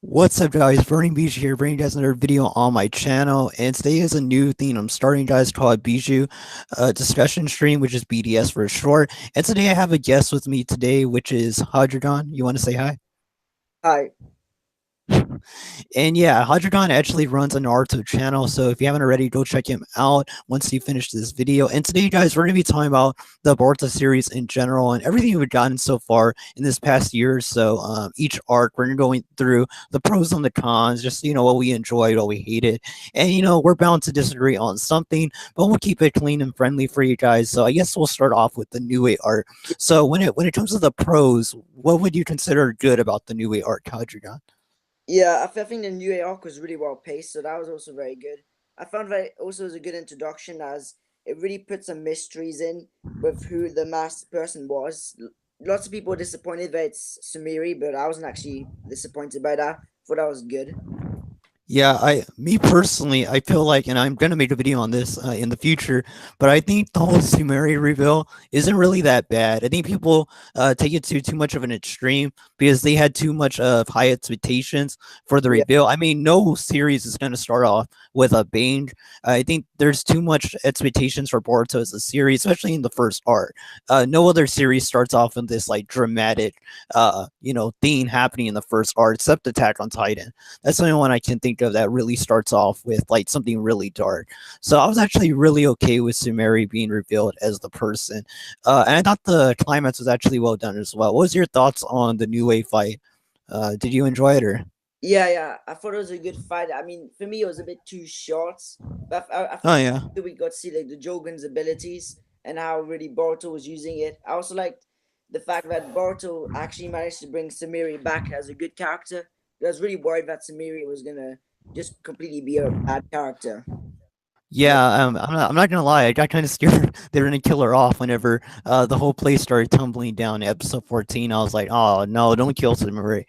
What's up, guys? Burning Bijou here, bringing you guys another video on my channel. And today is a new thing I'm starting, guys, called Bijou Discussion Stream, which is BDS for short. And today I have a guest with me today, which is Hadrigan. You want to say hi? Hi. And yeah, Hadrigan actually runs a Naruto channel, so if you haven't already, go check him out once you finish this video. And today, guys, we're going to be talking about the Boruto series in general and everything we've gotten so far in this past year or so. Each arc, we're going through the pros and the cons, just, what we enjoyed, what we hated. And, we're bound to disagree on something, but we'll keep it clean and friendly for you guys. So I guess we'll start off with the New Way arc. So when it comes to the pros, what would you consider good about the New Way arc, Hadrigan? Yeah, I think the New arc was really well paced, so that was also very good. I found that it also was a good introduction as it really put some mysteries in with who the masked person was. Lots of people were disappointed that it's Sumiri, but I wasn't actually disappointed by that. Thought that was good. Yeah, me personally, I feel like, and I'm gonna make a video on this in the future, but I think the whole Sumeri reveal isn't really that bad. I think people take it to too much of an extreme because they had too much of high expectations for the Yeah, reveal. I mean, no series is gonna start off with a bang. I think there's too much expectations for Boruto as a series, especially in the first arc. No other series starts off in this like dramatic, thing happening in the first arc, except Attack on Titan. That's the only one I can think of that really starts off with like something really dark. So I was actually really okay with Sumeri being revealed as the person, and I thought the climax was actually well done as well. What was your thoughts on the New Wave fight? Did you enjoy it or? yeah. I thought it was a good fight. I mean, for me, it was a bit too short, but I Oh think yeah. we got to see like the Jogan's abilities and how really Boruto was using it. I also liked the fact that Boruto actually managed to bring Samiri back as a good character. I was really worried that Samiri was gonna just completely be a bad character. Yeah, I'm not gonna lie. I got kind of scared they were gonna kill her off whenever the whole place started tumbling down. In episode 14, I was like, "Oh no, don't kill Sumeri."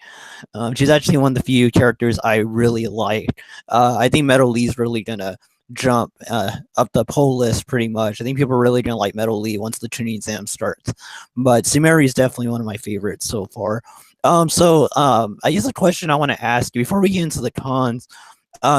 She's actually one of the few characters I really like. I think Metal Lee's really gonna jump up the poll list pretty much. I think people are really gonna like Metal Lee once the tuning exam starts. But Sumeri is definitely one of my favorites so far. I guess a question I want to ask you before we get into the cons.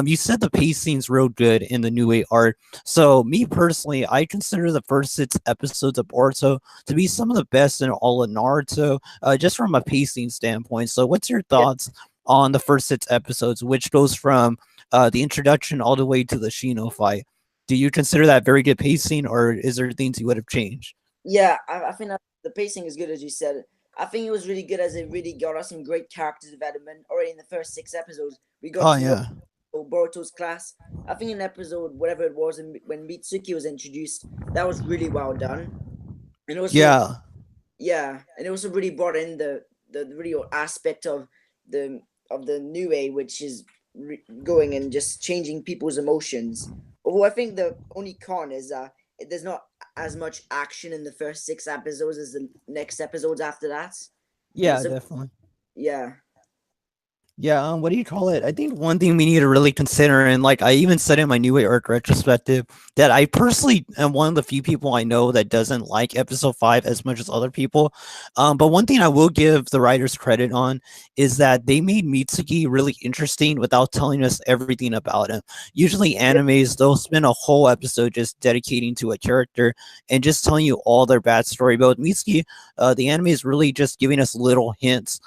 You said the pacing's real good in the New Way art. So, me personally, I consider the first 6 episodes of Boruto to be some of the best in all of Naruto, just from a pacing standpoint. So, what's your Yeah, thoughts on the first 6 episodes, which goes from the introduction all the way to the Shino fight? Do you consider that very good pacing, or is there things you would have changed? yeah. I think that the pacing is good as you said. I think it was really good as it really got us some great character development already in the first 6 episodes. We got Oh to know yeah, Boruto's class. I think in episode whatever it was, when Mitsuki was introduced, that was really well done, and also yeah. yeah, and it also really brought in the real aspect the of the new A, which is going and just changing people's emotions. Although I think the only con is there's not as much action in the first 6 episodes as the next episodes after that. Yeah, So definitely. yeah, Yeah, what do you call it? I think one thing we need to really consider, and like I even said in my New Way arc retrospective, that I personally am one of the few people I know that doesn't like episode 5 as much as other people. But one thing I will give the writers credit on is that they made Mitsuki really interesting without telling us everything about him. Usually, yeah, animes, they'll spend a whole episode just dedicating to a character and just telling you all their backstory. But with Mitsuki, the anime is really just giving us little hints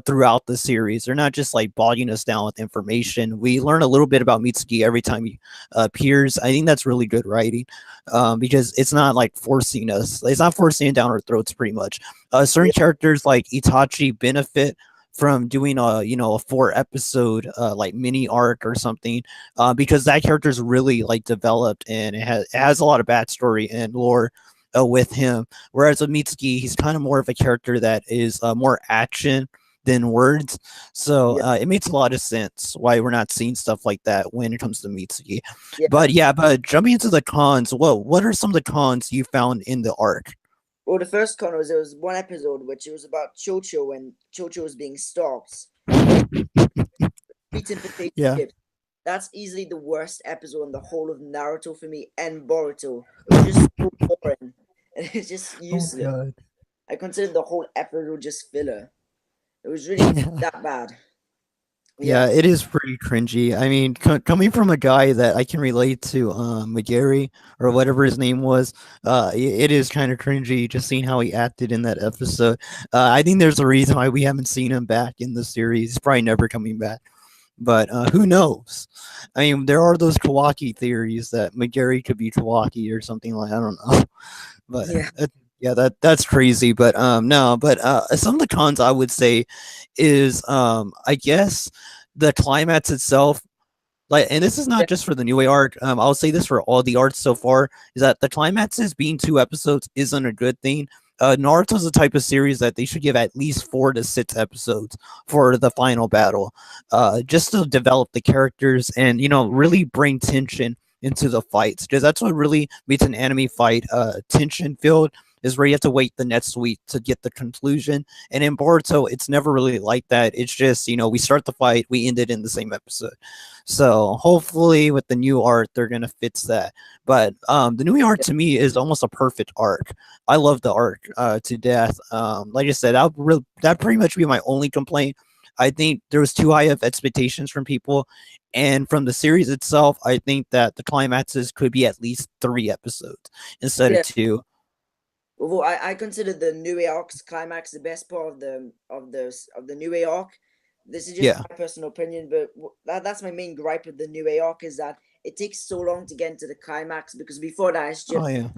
throughout the series. They're not just like bogging us down with information. We learn a little bit about Mitsuki every time he appears. I think that's really good writing because it's not like forcing us. It's not forcing it down our throats. Pretty much, certain yeah, characters like Itachi benefit from doing a 4 episode like mini arc or something because that character is really like developed and it has a lot of backstory and lore with him. Whereas with Mitsuki, he's kind of more of a character that is more action than words. So yeah, it makes a lot of sense why we're not seeing stuff like that when it comes to Mitsuki. yeah. But yeah, but jumping into the cons, what are some of the cons you found in the arc? Well, the first con was there was one episode which it was about Chocho when Chocho was being stalked. Meat and potato Yeah. chips. That's easily the worst episode in the whole of Naruto for me and Boruto. It was just so boring and it's just Oh my useless. god. I considered the whole episode just filler. It was really Yeah. that bad. Yeah, Yeah, it is pretty cringy. I mean, coming from a guy that I can relate to, McGarry or whatever his name was, it is kind of cringy just seeing how he acted in that episode. I think there's a reason why we haven't seen him back in the series. He's probably never coming back, but who knows? I mean, there are those Kawaki theories that McGarry could be Kawaki or something like I don't know, but yeah, yeah, that's crazy. But no, but some of the cons I would say is I guess the climax itself, like, and this is yeah, not just for the New Way arc. I'll say this for all the arcs so far is that the climaxes being 2 episodes isn't a good thing. Naruto's the type of series that they should give at least 4 to 6 episodes for the final battle, just to develop the characters and really bring tension into the fights, because that's what really makes an anime fight tension filled, is where you have to wait the next week to get the conclusion. And in Boruto, it's never really like that. It's just, we start the fight, we end it in the same episode. So hopefully with the new art, they're gonna fix that. But the new art to me is almost a perfect arc. I love the arc to death. Like I said, that pretty much be my only complaint. I think there was too high of expectations from people, and from the series itself, I think that the climaxes could be at least 3 episodes instead of yeah. two. Although I consider the New Arc's climax the best part of the New arc. This is just Yeah. my personal opinion, but that's my main gripe with the New arc is that it takes so long to get into the climax because before that it's Oh just yeah.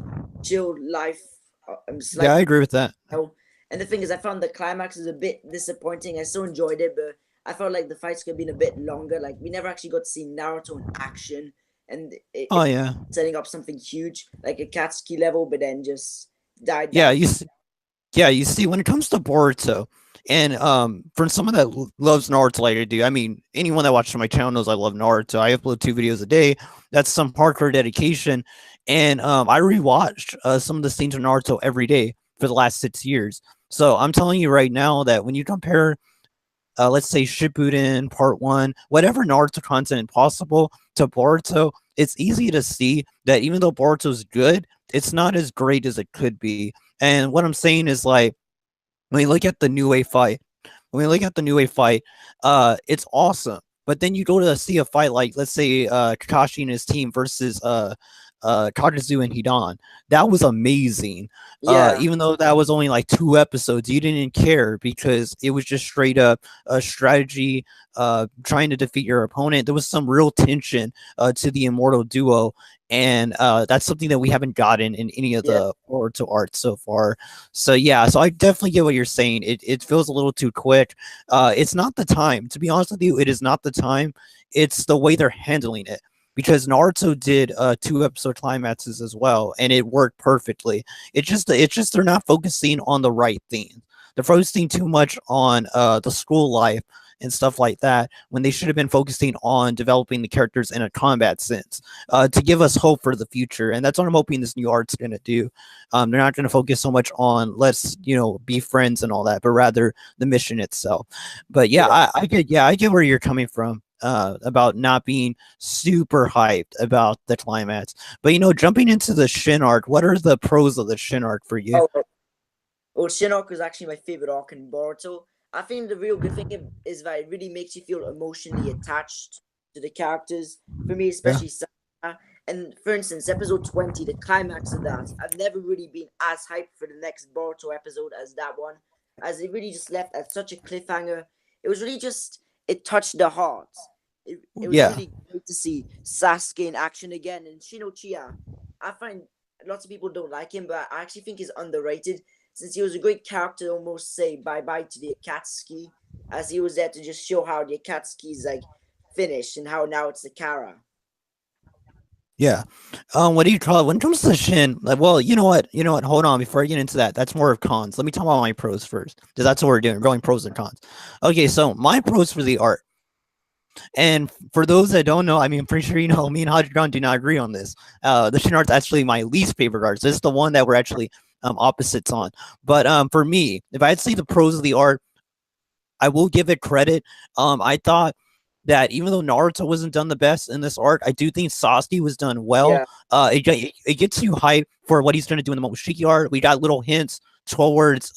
chill life, Yeah, slight. I agree with that. And the thing is, I found the climax is a bit disappointing. I still enjoyed it, but I felt like the fights could have been a bit longer. Like we never actually got to see Naruto in action, and Oh yeah. setting up something huge like a Katsuki level, but then just died Yeah, down. you see, when it comes to Boruto, and for someone that loves Naruto like I do, I mean, anyone that watches my channel knows I love Naruto. I upload 2 videos a day. That's some hardcore dedication, and I rewatched some of the scenes of Naruto every day for the last 6 years. So I'm telling you right now that when you compare, let's say Shippuden Part One, whatever Naruto content possible to Boruto, it's easy to see that even though Boruto's good, it's not as great as it could be. And what I'm saying is, like, when you look at the New Way fight, it's awesome. But then you go to see a fight like, let's say, Kakashi and his team versus Kakazu and Hidan. That was amazing. Yeah, Even though that was only like 2 episodes, you didn't care because it was just straight up a strategy, trying to defeat your opponent. There was some real tension to the immortal duo, and that's something that we haven't gotten in any of yeah, the Boruto art so far. So yeah, so I definitely get what you're saying. It feels a little too quick. It's not the time. To be honest with you, it is not the time. It's the way they're handling it. Because Naruto did 2 episode climaxes as well, and it worked perfectly. It's just they're not focusing on the right thing. They're focusing too much on the school life and stuff like that, when they should have been focusing on developing the characters in a combat sense, to give us hope for the future. And that's what I'm hoping this new art's going to do. They're not going to focus so much on let's be friends and all that, but rather the mission itself. But yeah, yeah. I get where you're coming from. About not being super hyped about the climax, but jumping into the Shin arc, what are the pros of the Shin arc for you? Oh, well, Shinnok is actually my favorite arc in Boruto. I think the real good thing is that it really makes you feel emotionally attached to the characters. For me, Yeah, especially Sakura. And for instance, episode 20, the climax of that, I've never really been as hyped for the next Boruto episode as that one, as it really just left at such a cliffhanger. It was really just, it touched the heart. It was yeah. really great to see Sasuke in action again. And Shinochiya, I find lots of people don't like him, but I actually think he's underrated since he was a great character to almost say bye bye to the Akatsuki, as he was there to just show how the Akatsuki is like finished and how now it's the Kara. Yeah. What do you call it? When it comes to Shin, like, well, you know what? Hold on, before I get into that, that's more of cons. Let me talk about my pros first, because that's what we're doing. We're going pros and cons. Okay, so my pros for the art. And for those that don't know, I mean, I'm pretty sure me and Hadron do not agree on this. The Shin art's actually my least favorite art. This is the one that we're actually opposites on. But for me, if I'd say the pros of the art, I will give it credit. I thought that even though Naruto wasn't done the best in this arc, I do think Sasuke was done well. Yeah, It gets you hyped for what he's going to do in the Momoshiki art. We got little hints towards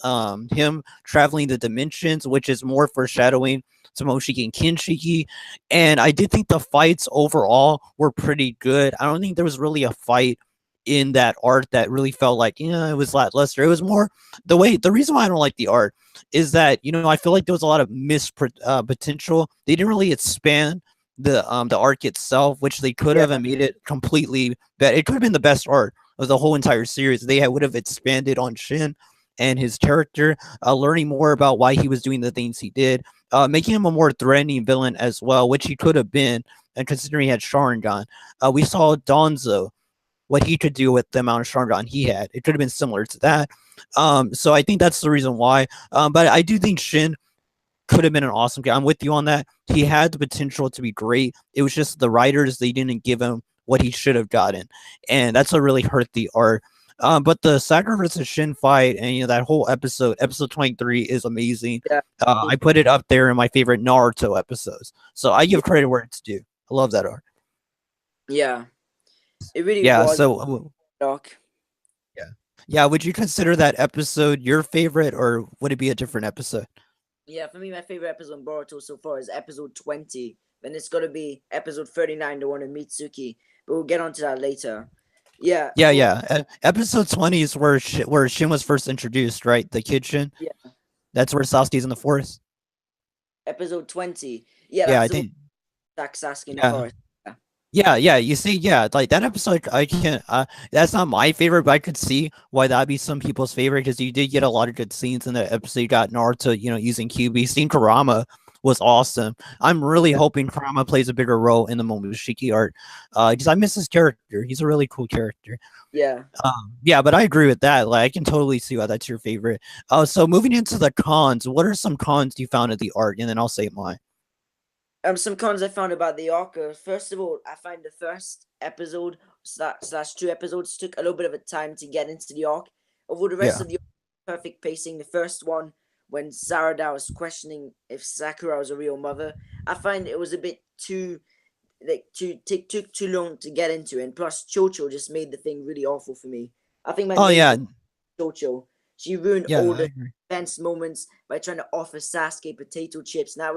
him traveling the dimensions, which is more foreshadowing to Moshiki and Kinshiki. And I did think the fights overall were pretty good. I don't think there was really a fight in that art that really felt like, it was lackluster. It was more the reason why I don't like the art is that, I feel like there was a lot of missed potential. They didn't really expand the arc itself, which they could have, and made it completely better. It could have been the best art of the whole entire series. They would have expanded on Shin and his character, learning more about why he was doing the things he did, making him a more threatening villain as well, which he could have been. And considering he had Sharingan, we saw Donzo, what he could do with the amount of Sharingan he had. It could have been similar to that. So I think that's the reason why. But I do think Shin could have been an awesome guy. I'm with you on that. He had the potential to be great. It was just the writers, they didn't give him what he should have gotten. And that's what really hurt the art. But the Sakura versus Shin fight and that whole episode 23 is amazing. Yeah. I put it up there in my favorite Naruto episodes. So I give credit where it's due. I love that art. Yeah. It really was. So dark. Yeah, would you consider that episode your favorite, or would it be a different episode? Yeah, for me, my favorite episode in Boruto so far is episode 20. Then it's got to be episode 39, the one of Mitsuki. But we'll get onto that later. Yeah. Episode 20 is where Shin was first introduced, right? The kid Shin. Yeah. That's where Sasuke's in the forest. Episode 20. Yeah. Yeah, I think. Sasuke in the forest. Yeah. You see, like that episode, I can't. That's not my favorite, but I could see why that'd be some people's favorite, because you did get a lot of good scenes in the episode. You got Naruto, using QB. Seeing Kurama was awesome. I'm really hoping Kurama plays a bigger role in the Momoshiki art, because I miss his character. He's a really cool character. Yeah. Yeah, but I agree with that. Like, I can totally see why that's your favorite. So moving into the cons, what are some cons you found at the arc, and then I'll say mine. Some cons I found about the arc. First of all, I find the first episode slash 2 episodes took a little bit of a time to get into the arc. Over the rest of the perfect pacing. The first one, when Sarada was questioning if Sakura was a real mother, I find it was a bit too took too long to get into, and plus Chocho just made the thing really awful for me. I think Chocho. She ruined all the tense moments by trying to offer Sasuke potato chips. Now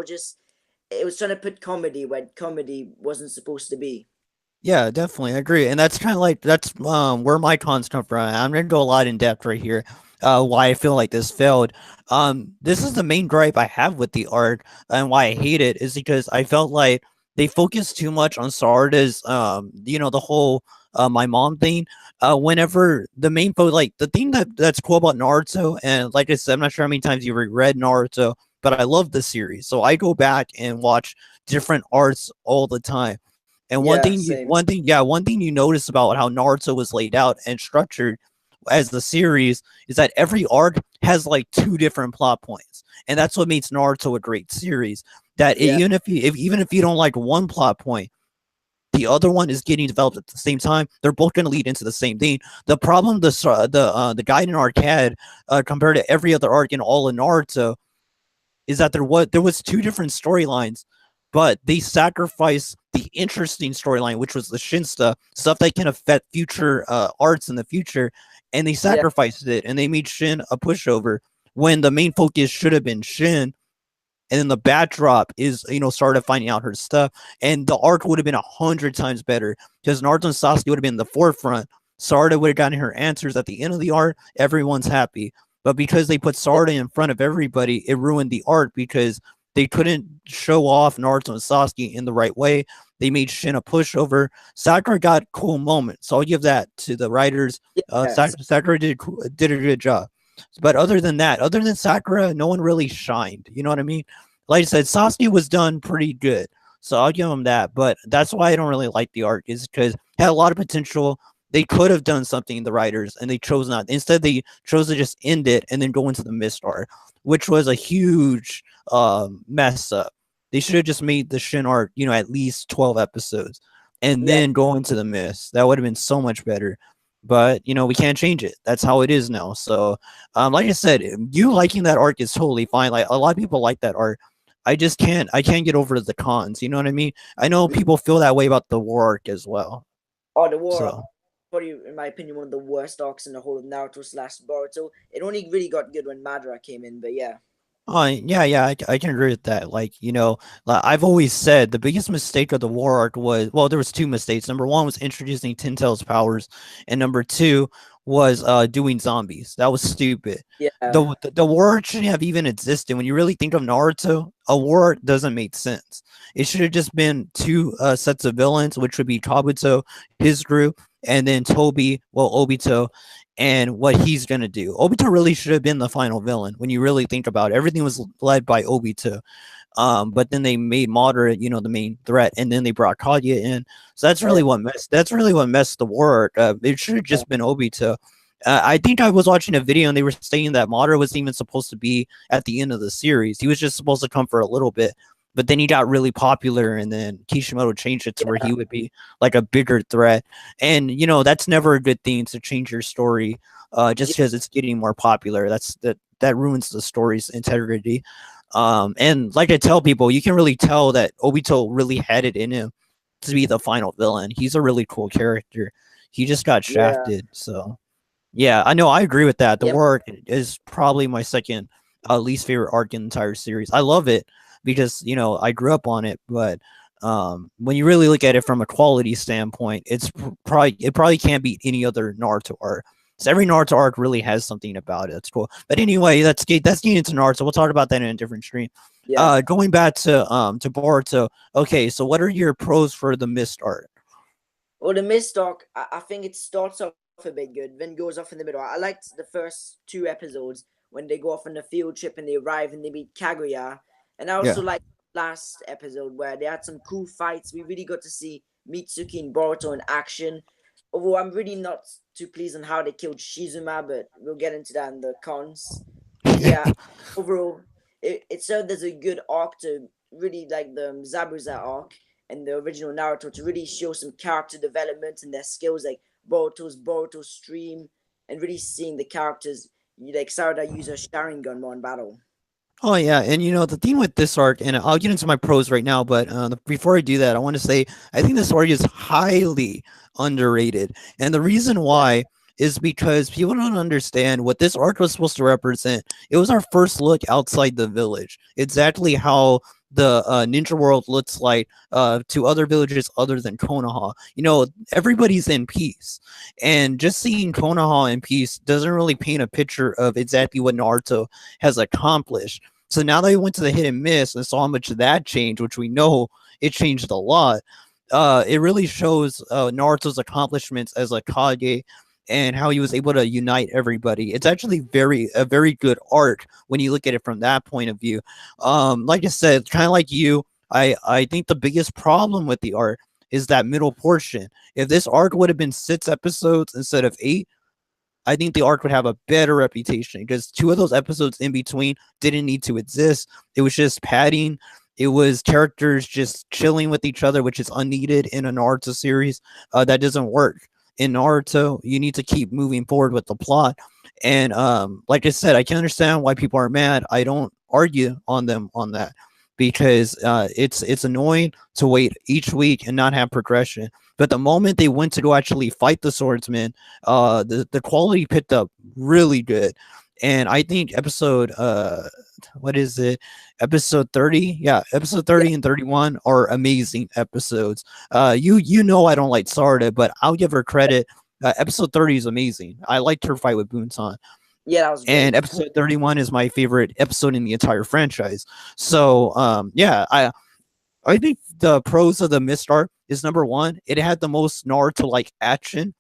it was trying to put comedy where comedy wasn't supposed to be. Yeah, definitely, I agree, and that's kind of like where my cons come from. I'm gonna go a lot in depth right here. Why I feel like this failed. This is the main gripe I have with the art, and why I hate it is because I felt like they focused too much on Sarada's, the whole my mom thing. Whenever the main like the thing that's cool about Naruto, and like I said, I'm not sure how many times you read Naruto, but I love the series, so I go back and watch different arts all the time. And one thing you notice about how Naruto was laid out and structured as the series is that every arc has like 2 different plot points, and that's what makes Naruto a great series. That even if you don't like one plot point, the other one is getting developed at the same time. They're both going to lead into the same thing. The problem the Gaiden arc had, compared to every other arc in all of Naruto, is that there was 2 different storylines, but they sacrificed the interesting storyline, which was the Shin stuff that can affect future arts in the future, and they sacrificed it, and they made Shin a pushover when the main focus should have been Shin. And then the backdrop is, started finding out her stuff, and the arc would have been 100 times better, because Naruto and Sasuke would have been in the forefront. Sarada would have gotten her answers at the end of the arc. Everyone's happy. But because they put Sarada in front of everybody, it ruined the art, because they couldn't show off Naruto and Sasuke in the right way. They made Shin a pushover. Sakura got cool moments, so I'll give that to the writers. Sakura did a good job. But other than Sakura, no one really shined. You know what I mean? Like I said, Sasuke was done pretty good, so I'll give him that. But that's why I don't really like the arc, is because it had a lot of potential. They could have done something, the writers, and they chose not. Instead, they chose to just end it and then go into the Mist arc, which was a huge mess up. They should have just made the Shin arc, at least 12 episodes, and then go into the Mist. That would have been so much better. But we can't change it. That's how it is now. So, like I said, you liking that arc is totally fine. Like, a lot of people like that arc. I can't get over the cons. You know what I mean? I know people feel that way about the war arc as well. Oh, the war. probably, in my opinion, one of the worst arcs in the whole of Naruto slash Boruto. It only really got good when Madara came in, but yeah. Oh, yeah, I can agree with that. Like, like I've always said the biggest mistake of the war arc was, well, there was two mistakes. Number one was introducing Tintel's powers, and number two was doing zombies. That was stupid. Yeah. The war arc shouldn't have even existed. When you really think of Naruto, a war arc doesn't make sense. It should have just been two sets of villains, which would be Kabuto, his group, and then Toby, well, Obito, and what he's going to do. Obito really should have been the final villain when you really think about it. Everything was led by Obito. But then they made Moderate, the main threat, and then they brought Kaguya in. So that's really what messed the war. It should have just been Obito. I think I was watching a video and they were saying that Madara wasn't even supposed to be at the end of the series. He was just supposed to come for a little bit, but then he got really popular, and then Kishimoto changed it to where he would be like a bigger threat. And that's never a good thing to change your story just because it's getting more popular. That ruins the story's integrity. And like I tell people, you can really tell that Obito really had it in him to be the final villain. He's a really cool character. He just got shafted, so. Yeah, I know. I agree with that. The war arc is probably my second least favorite arc in the entire series. I love it because I grew up on it, but when you really look at it from a quality standpoint, it probably can't beat any other Naruto arc. So every Naruto arc really has something about it. It's cool. But anyway, that's getting into Naruto. We'll talk about that in a different stream. Yeah. Going back to Boruto. Okay, so what are your pros for the Mist arc? Well, the Mist arc, I think it starts off a bit good, then goes off in the middle. I liked the first two episodes when they go off on the field trip and they arrive and they meet Kaguya. And I also liked last episode where they had some cool fights. We really got to see Mitsuki and Boruto in action. Although I'm really not too pleased on how they killed Shizuma, but we'll get into that in the cons. Yeah, overall, it served as a good arc to really like the Zabuza arc and the original Naruto to really show some character development and their skills, like Boruto's stream, and really seeing the characters like Sarada use her Sharingan more in battle. Oh yeah, and the thing with this arc, and I'll get into my pros right now, but before I do that, I want to say I think this arc is highly underrated, and the reason why is because people don't understand what this arc was supposed to represent. It was our first look outside the village, exactly how the ninja world looks like to other villages other than Konoha. Everybody's in peace, and just seeing Konoha in peace doesn't really paint a picture of exactly what Naruto has accomplished. So now that we went to the hit and miss and saw how much that changed, which we know it changed a lot, it really shows Naruto's accomplishments as a Kage and how he was able to unite everybody. It's actually a very good arc when you look at it from that point of view. Like I said, kind of like you, I think the biggest problem with the arc is that middle portion. If this arc would have been 6 episodes instead of 8, I think the arc would have a better reputation because 2 of those episodes in between didn't need to exist. It was just padding. It was characters just chilling with each other, which is unneeded in a Naruto series. That doesn't work. In Naruto, you need to keep moving forward with the plot. And like I said, I can understand why people are mad. I don't argue on them on that because it's annoying to wait each week and not have progression. But the moment they went to go actually fight the swordsman, the quality picked up really good. And I think episode what is it? Episode 30? Yeah, episode 30 and 31 are amazing episodes. You know I don't like Sarda, but I'll give her credit. Episode 30 is amazing. I liked her fight with Bunsan. Yeah, that was great. And episode 31 is my favorite episode in the entire franchise. So yeah, I think the pros of the Mist arc is number one, it had the most Naruto like action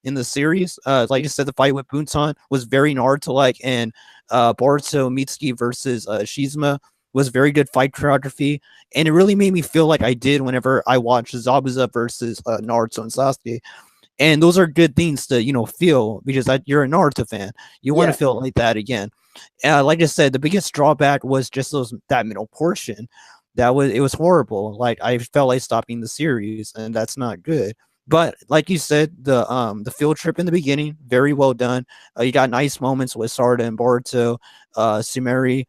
in the series. Like I said, the fight with Bunsan was very Naruto-like, and Boruto Mitsuki versus Shizuma was very good fight choreography, and it really made me feel like I did whenever I watched Zabuza versus Naruto and Sasuke. And those are good things to feel because you're a Naruto fan. You want to feel like that again. Like I said, the biggest drawback was just that middle portion. It was horrible. Like I felt like stopping the series, and that's not good. But like you said, the field trip in the beginning, very well done. You got nice moments with Sarda and Boruto, Sumeri.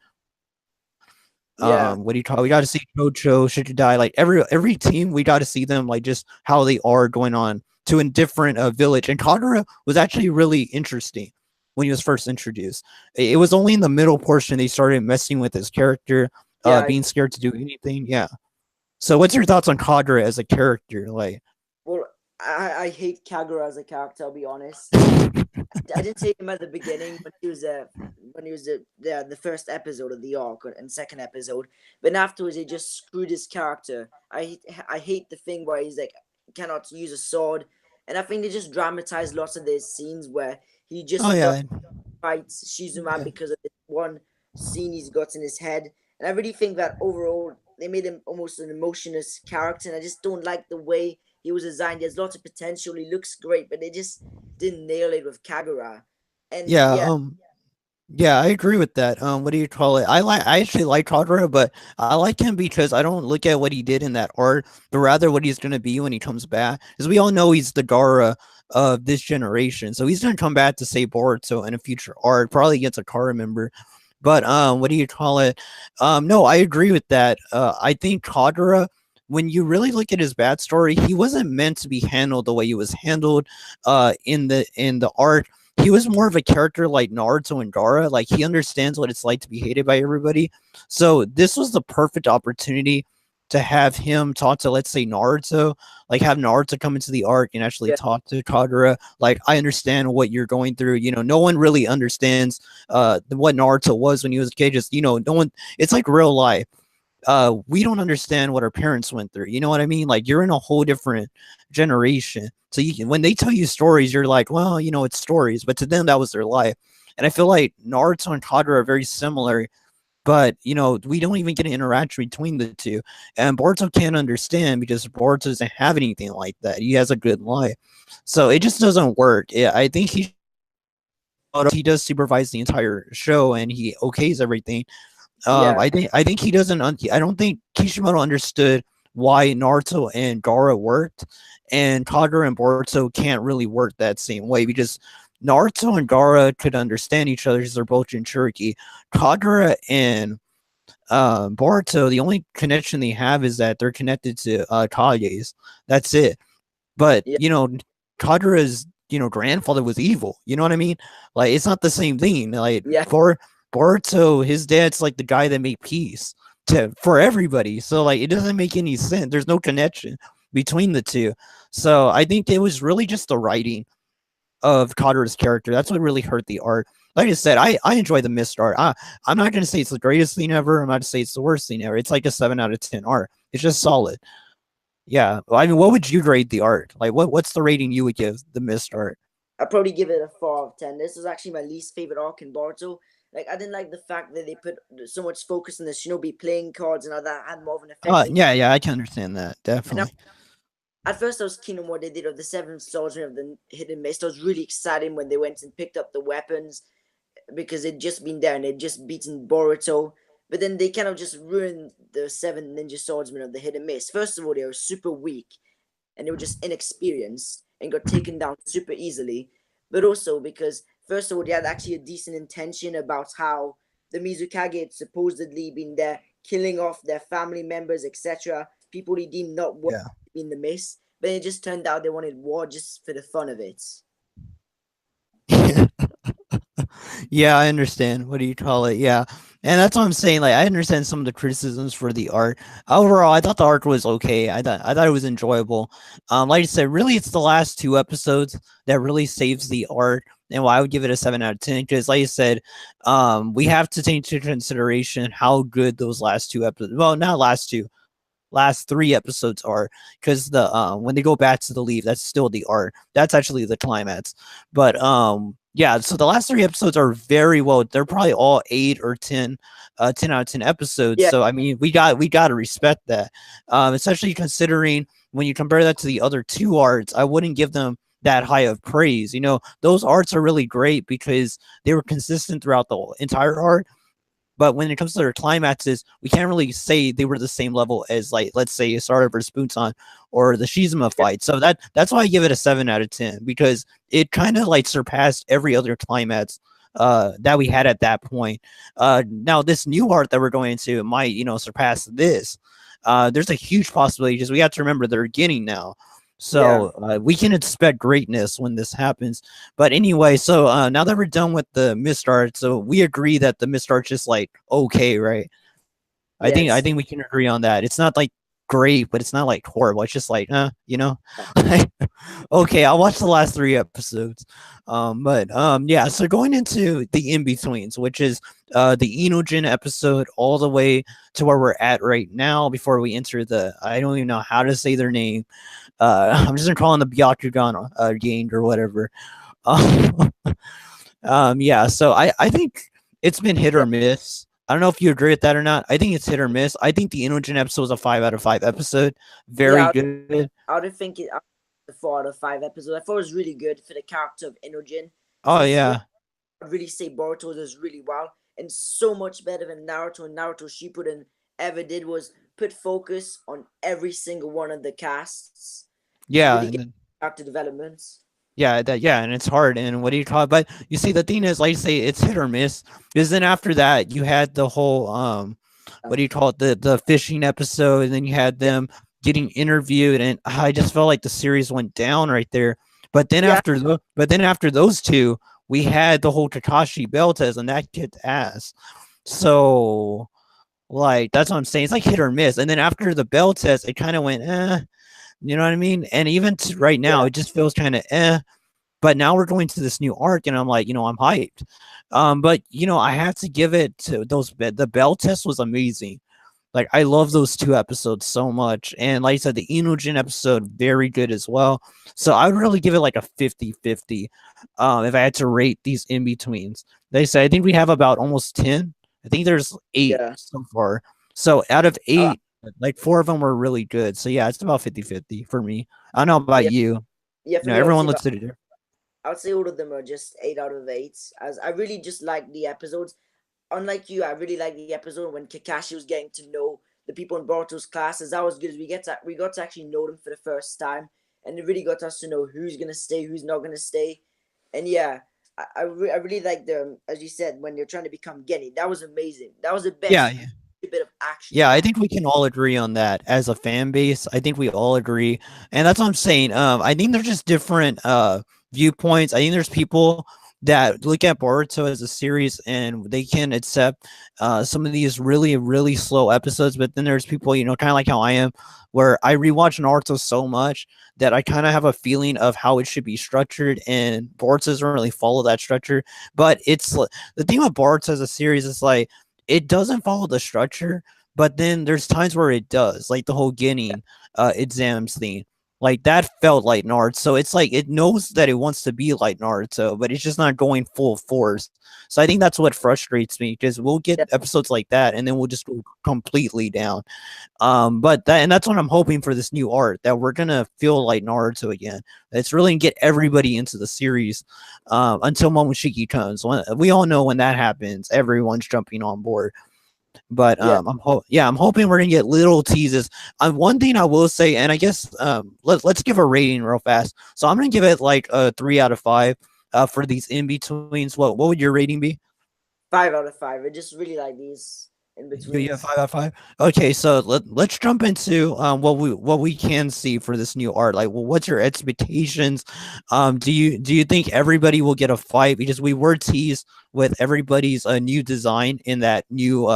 What do you call? We got to see Chocho, Shikidai, like every team. We got to see them like just how they are going on to a different village. And Kagura was actually really interesting when he was first introduced. It was only in the middle portion they started messing with his character, Yeah, being scared to do anything. Yeah. So, what's your thoughts on Kagura as a character? Like, well, I hate Kagura as a character. I'll be honest. I didn't hate him at the beginning when he was the first episode of the arc and second episode, but afterwards he just screwed his character. I hate the thing where he's like cannot use a sword, and I think they just dramatized lots of these scenes where he oh just does yeah, fights Shizuma yeah, because of this one scene he's got in his head. And I really think that overall they made him almost an emotionless character, and I just don't like the way he was designed. There's lots of potential. He looks great, but they just didn't nail it with Kagura. And yeah. yeah, Yeah, I agree with that. What do you call it? I actually like Kagura, but I like him because I don't look at what he did in that art, but rather what he's gonna be when he comes back. Because we all know he's the Gaara of this generation, so he's gonna come back to save Boruto in a future arc, probably against a Kara member. But what do you call it? No, I agree with that. I think Kagura, when you really look at his bad story, he wasn't meant to be handled the way he was handled in the art. He was more of a character like Naruto and Gaara. Like, he understands what it's like to be hated by everybody. So this was the perfect opportunity to have him talk to, let's say, Naruto. Like, have Naruto come into the arc and actually yeah, talk to Kagura. Like, I understand what you're going through. You know, no one really understands what Naruto was when he was a kid. Just, you know, no one. It's like real life. We don't understand what our parents went through. You know what I mean? Like, you're in a whole different generation. So you can, when they tell you stories, you're like, well, you know, it's stories, but to them that was their life. And I feel like Naruto and Kagura are very similar, but you know, we don't even get an interaction between the two. And Boruto can't understand because Boruto doesn't have anything like that. He has a good life. So it just doesn't work. Yeah, I think he does supervise the entire show and he okays everything. yeah, I think he doesn't. I don't think Kishimoto understood why Naruto and Gaara worked, and Kagura and Boruto can't really work that same way because Naruto and Gaara could understand each other because they're both Jinchuriki. Kagura and Boruto, the only connection they have is that they're connected to Kages. That's it. But yeah, you know, Kagura's grandfather was evil. You know what I mean? Like, it's not the same thing. Like, yeah. for Boruto, his dad's like the guy that made peace for everybody. So like, it doesn't make any sense. There's no connection between the two. So I think it was really just the writing of Kagura's character. That's what really hurt the art. Like I said, I enjoy the mist art. I'm not gonna say it's the greatest thing ever. I'm not gonna say it's the worst thing ever. It's like a 7 out of 10 art. It's just solid. Yeah. Well, I mean, what would you grade the art? Like, what's the rating you would give the mist art? I'd probably give it a 4 out of 10. This was actually my least favorite arc in Boruto. Like I didn't like the fact that they put so much focus on the Shinobi playing cards and all that had more of an effect. Yeah, I can understand that. And Definitely. at first, I was keen on what they did of the seventh swordsman of the hidden mist. I was really excited when they went and picked up the weapons because they'd just been there and they'd just beaten Boruto. But then they kind of just ruined the seven ninja swordsmen of the hidden mist. First of all, they were super weak and they were just inexperienced and got taken down super easily. But also because, first of all, they had actually a decent intention about how the Mizukage had supposedly been there killing off their family members, etc. People they deemed not worthy Yeah. in the mist. But it just turned out they wanted war just for the fun of it. Yeah, I understand. What do you call it? Yeah. And that's what I'm saying. Like, I understand some of the criticisms for the art. Overall, I thought the art was okay. I thought it was enjoyable. Like I said, really it's the last two episodes that really saves the art. And why I would give it a 7 out of 10. Because like I said, we have to take into consideration how good those last two episodes, well, not last two, last three episodes are, because the when they go back to the leave, that's still the art. That's actually the climax. But yeah, so the last three episodes are very well. They're probably all 8 or 10, 10 out of 10 episodes. Yeah, So I mean, we got to respect that. Especially considering when you compare that to the other two arts, I wouldn't give them that high of praise. You know, those arts are really great because they were consistent throughout the entire art. But when it comes to their climaxes, we can't really say they were the same level as, like, let's say Asara versus Bunsan or the Shizuma yeah, fight. So that's why I give it a 7 out of 10, because it kind of like surpassed every other climax that we had at that point. Now this new art that we're going into might surpass this. There's a huge possibility because we have to remember they're beginning now. Yeah. So we can expect greatness when this happens. But anyway, so now that we're done with the mist art, so we agree that the mist art's just like okay, right? I Yes. think we can agree on that. It's not like great, but it's not like horrible. It's just like, you know. Yeah. Okay, I'll watch the last three episodes. But yeah. So going into the in betweens, which is the Enogen episode, all the way to where we're at right now. Before we enter the, I don't even know how to say their name. I'm just gonna call them the Byakugan gang or whatever. Um, yeah. So I think it's been hit or miss. I don't know if you agree with that or not. I think it's hit or miss. I think the Inogen episode was a 5 out of 5 episode. Very Yeah. good. I would think it the 4 out of 5 episodes. I thought it was really good for the character of Inogen. Oh Specifically, yeah, I'd really say Boruto does really well and so much better than Naruto and Naruto Shippuden ever did was put focus on every single one of the casts to yeah, really and get then, character developments. yeah, and it's hard. And what do you call it? But you see, the thing is, like I say, it's hit or miss. Because then after that, you had the whole what do you call it? The fishing episode, and then you had Yeah. them getting interviewed, and I just felt like the series went down right there. Yeah. But then after those two, we had the whole Kakashi Beltez, and that kicked ass. So like that's what I'm saying. It's like hit or miss. And then after the Beltez, it kind of went you know what I mean? And even right Yeah. now, it just feels kind of but now we're going to this new arc, and I'm like, I'm hyped. But I have to give it to those. The Bell test was amazing. Like I love those two episodes so much, and like I said, the Enogen episode very good as well. So I would really give it like a 50-50. If I had to rate these in betweens, they say I think we have about almost 10. I think there's 8 Yeah. so far. So out of Uh, 8, like 4 of them were really good. So yeah, it's about 50-50 for me. I don't know about yeah. you. Yeah. For me, I would Everyone say looks at it. all of them are just 8 out of 8. As I really just like the episodes. Unlike you, I really like the episode when Kakashi was getting to know the people in Boruto's classes. That was good. As we got to actually know them for the first time, and it really got us to know who's gonna stay, who's not gonna stay. And yeah, I really like the as you said when you're trying to become Genny. That was amazing. That was the Yeah, best bit of action yeah, in I that. think we can all agree on that as a fan base. I think we all agree, and that's what I'm saying. I think there's just different viewpoints. I think there's people that look at Boruto as a series and they can accept some of these really really slow episodes, but then there's people, kind of like how I am, where I rewatch Naruto so much that I kind of have a feeling of how it should be structured, and Boruto doesn't really follow that structure. But the thing with Boruto as a series is like it doesn't follow the structure, but then there's times where it does, like the whole getting exams thing. Like that felt like Naruto. So it's like it knows that it wants to be like Naruto, but it's just not going full force. So I think that's what frustrates me because we'll get Yeah, episodes like that and then we'll just go completely down. But that's what I'm hoping for this new art, that we're gonna feel like Naruto again. It's really gonna get everybody into the series until Momoshiki comes. We all know when that happens, everyone's jumping on board. But yeah. I'm hoping we're gonna get little teases. One thing I will say, and I guess let's give a rating real fast. So I'm gonna give it like a 3 out of 5 for these in betweens. What would your rating be? 5 out of 5. I just really like these in You have betweens. 5 out of 5. Okay, so let's jump into what we can see for this new art. Like, well, what's your expectations? Do you think everybody will get a fight? Because we were teased with everybody's new design in that new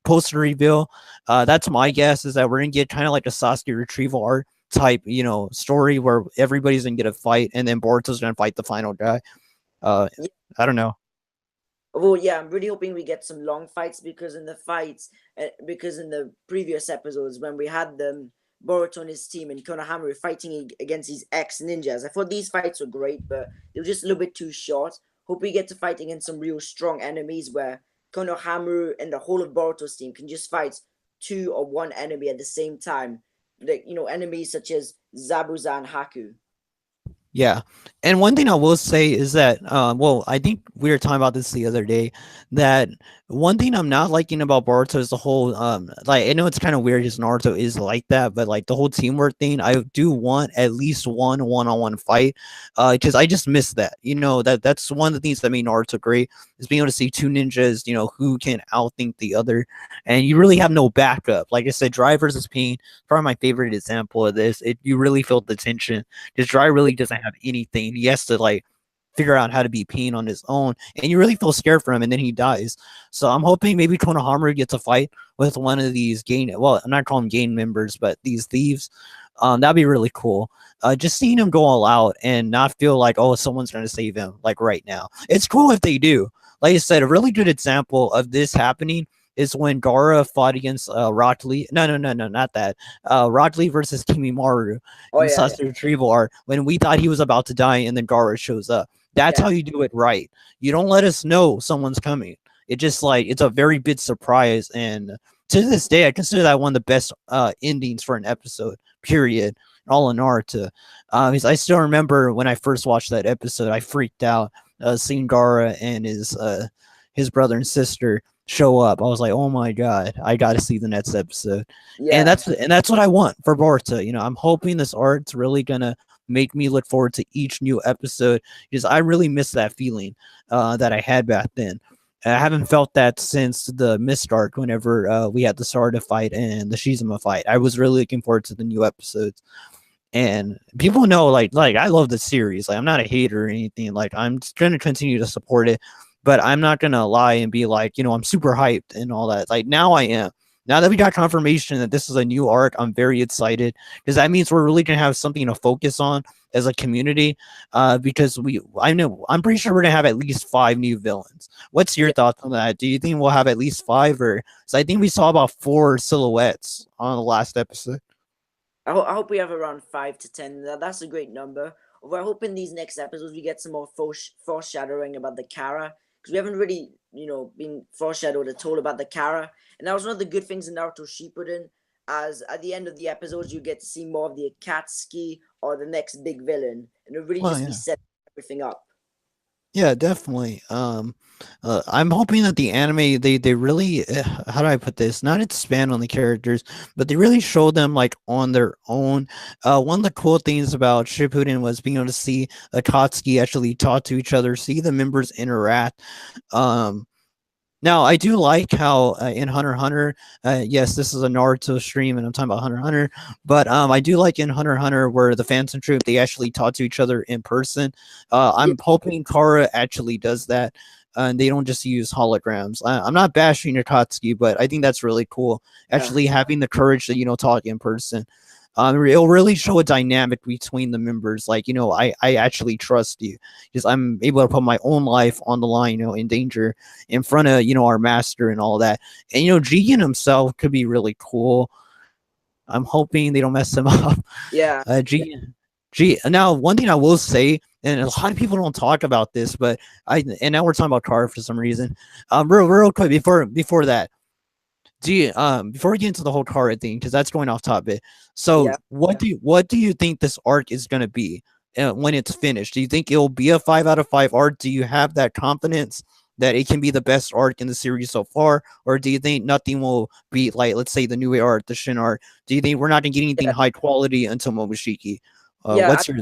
poster reveal. That's my guess, is that we're gonna get kind of like a Sasuke retrieval art type, story where everybody's gonna get a fight, and then Boruto's gonna fight the final guy. Uh, I don't know. Well, yeah, I'm really hoping we get some long fights because in the previous episodes when we had them Boruto and his team and Konohamaru fighting against these ex ninjas, I thought these fights were great, but they were just a little bit too short. Hope we get to fight against some real strong enemies where Konohamaru and the whole of Boruto's team can just fight two or one enemy at the same time, like enemies such as Zabuza and Haku. Yeah. And one thing I will say is that, well, I think we were talking about this the other day, that One thing I'm not liking about Boruto is the whole like I know it's kind of weird because Naruto is like that, but like the whole teamwork thing, I do want at least one-on-one fight, because I just miss that. That's one of the things that made Naruto great is being able to see two ninjas, who can outthink the other, and you really have no backup. Like I said, Dry versus Pain, probably my favorite example of this. You really feel the tension because Dry really doesn't have anything. He has to like figure out how to be Pain on his own, and you really feel scared for him, and then he dies. So I'm hoping maybe Konohamaru gets a fight with one of these gang. Well, I'm not calling them gang members, but these thieves. That'd be really cool. Just seeing him go all out and not feel like, oh, someone's going to save him like right now. It's cool if they do. Like I said, a really good example of this happening is when Gara fought against Rock Lee. No, not that. Rock Lee versus Kimimaru Oh in yeah, Sasuke Retrieval Art when we thought he was about to die and then Gara shows up. That's yeah, how you do it right. You don't let us know someone's coming. It just like it's a very big surprise, and to this day, I consider that one of the best endings for an episode. Period. All in Naruto. I still remember when I first watched that episode, I freaked out seeing Gara and his brother and sister show up. I was like, oh my god, I got to see the next episode, and yeah. that's what I want for Boruto. I'm hoping this art's really gonna make me look forward to each new episode because I really miss that feeling that I had back then. I haven't felt that since the Mist arc whenever we had the Sarada fight and the Shizuma fight. I was really looking forward to the new episodes. And people know like I love the series. Like I'm not a hater or anything. Like I'm going to continue to support it, but I'm not going to lie and be like, I'm super hyped and all that. Like now I am. Now that we got confirmation that this is a new arc, I'm very excited because that means we're really going to have something to focus on as a community. Because I'm pretty sure we're going to have at least 5 new villains. What's your thoughts on that? Do you think we'll have at least 5 or? So I think we saw about 4 silhouettes on the last episode. I hope we have around 5 to 10. That's a great number. Although I hope in these next episodes we get some more foreshadowing about the Kara, because we haven't really, been foreshadowed at all about the Kara. And that was one of the good things in Naruto Shippuden, as at the end of the episodes you get to see more of the Akatsuki or the next big villain, and it'll really Well, just be yeah. setting everything up. Yeah, definitely. I'm hoping that the anime they really how do I put this? Not expand on the characters, but they really show them like on their own. One of the cool things about Shippuden was being able to see Akatsuki actually talk to each other, see the members interact. Um, Now, I do like how in Hunter x Hunter, yes, this is a Naruto stream, and I'm talking about Hunter x Hunter, but I do like in Hunter x Hunter where the Phantom Troop they actually talk to each other in person. Yeah, I'm hoping Kara actually does that, and they don't just use holograms. I'm not bashing Akatsuki, but I think that's really cool. yeah, Actually, having the courage to talk in person. It'll really show a dynamic between the members. Like, I actually trust you because I'm able to put my own life on the line, in danger in front of, our master and all that. And, Jigen himself could be really cool. I'm hoping they don't mess him up. yeah, Jigen. Now, one thing I will say, and a lot of people don't talk about this, but and now we're talking about Car for some reason. Real quick before that, before we get into the whole car thing, because that's going off topic. So, yeah. what do you think this arc is going to be when it's finished? Do you think it'll be a 5 out of 5 arc? Do you have that confidence that it can be the best arc in the series so far, or do you think nothing will be like, let's say, the new arc, the Shin arc? Do you think we're not going to get anything Yeah. high quality until Momoshiki? Yeah, What's your?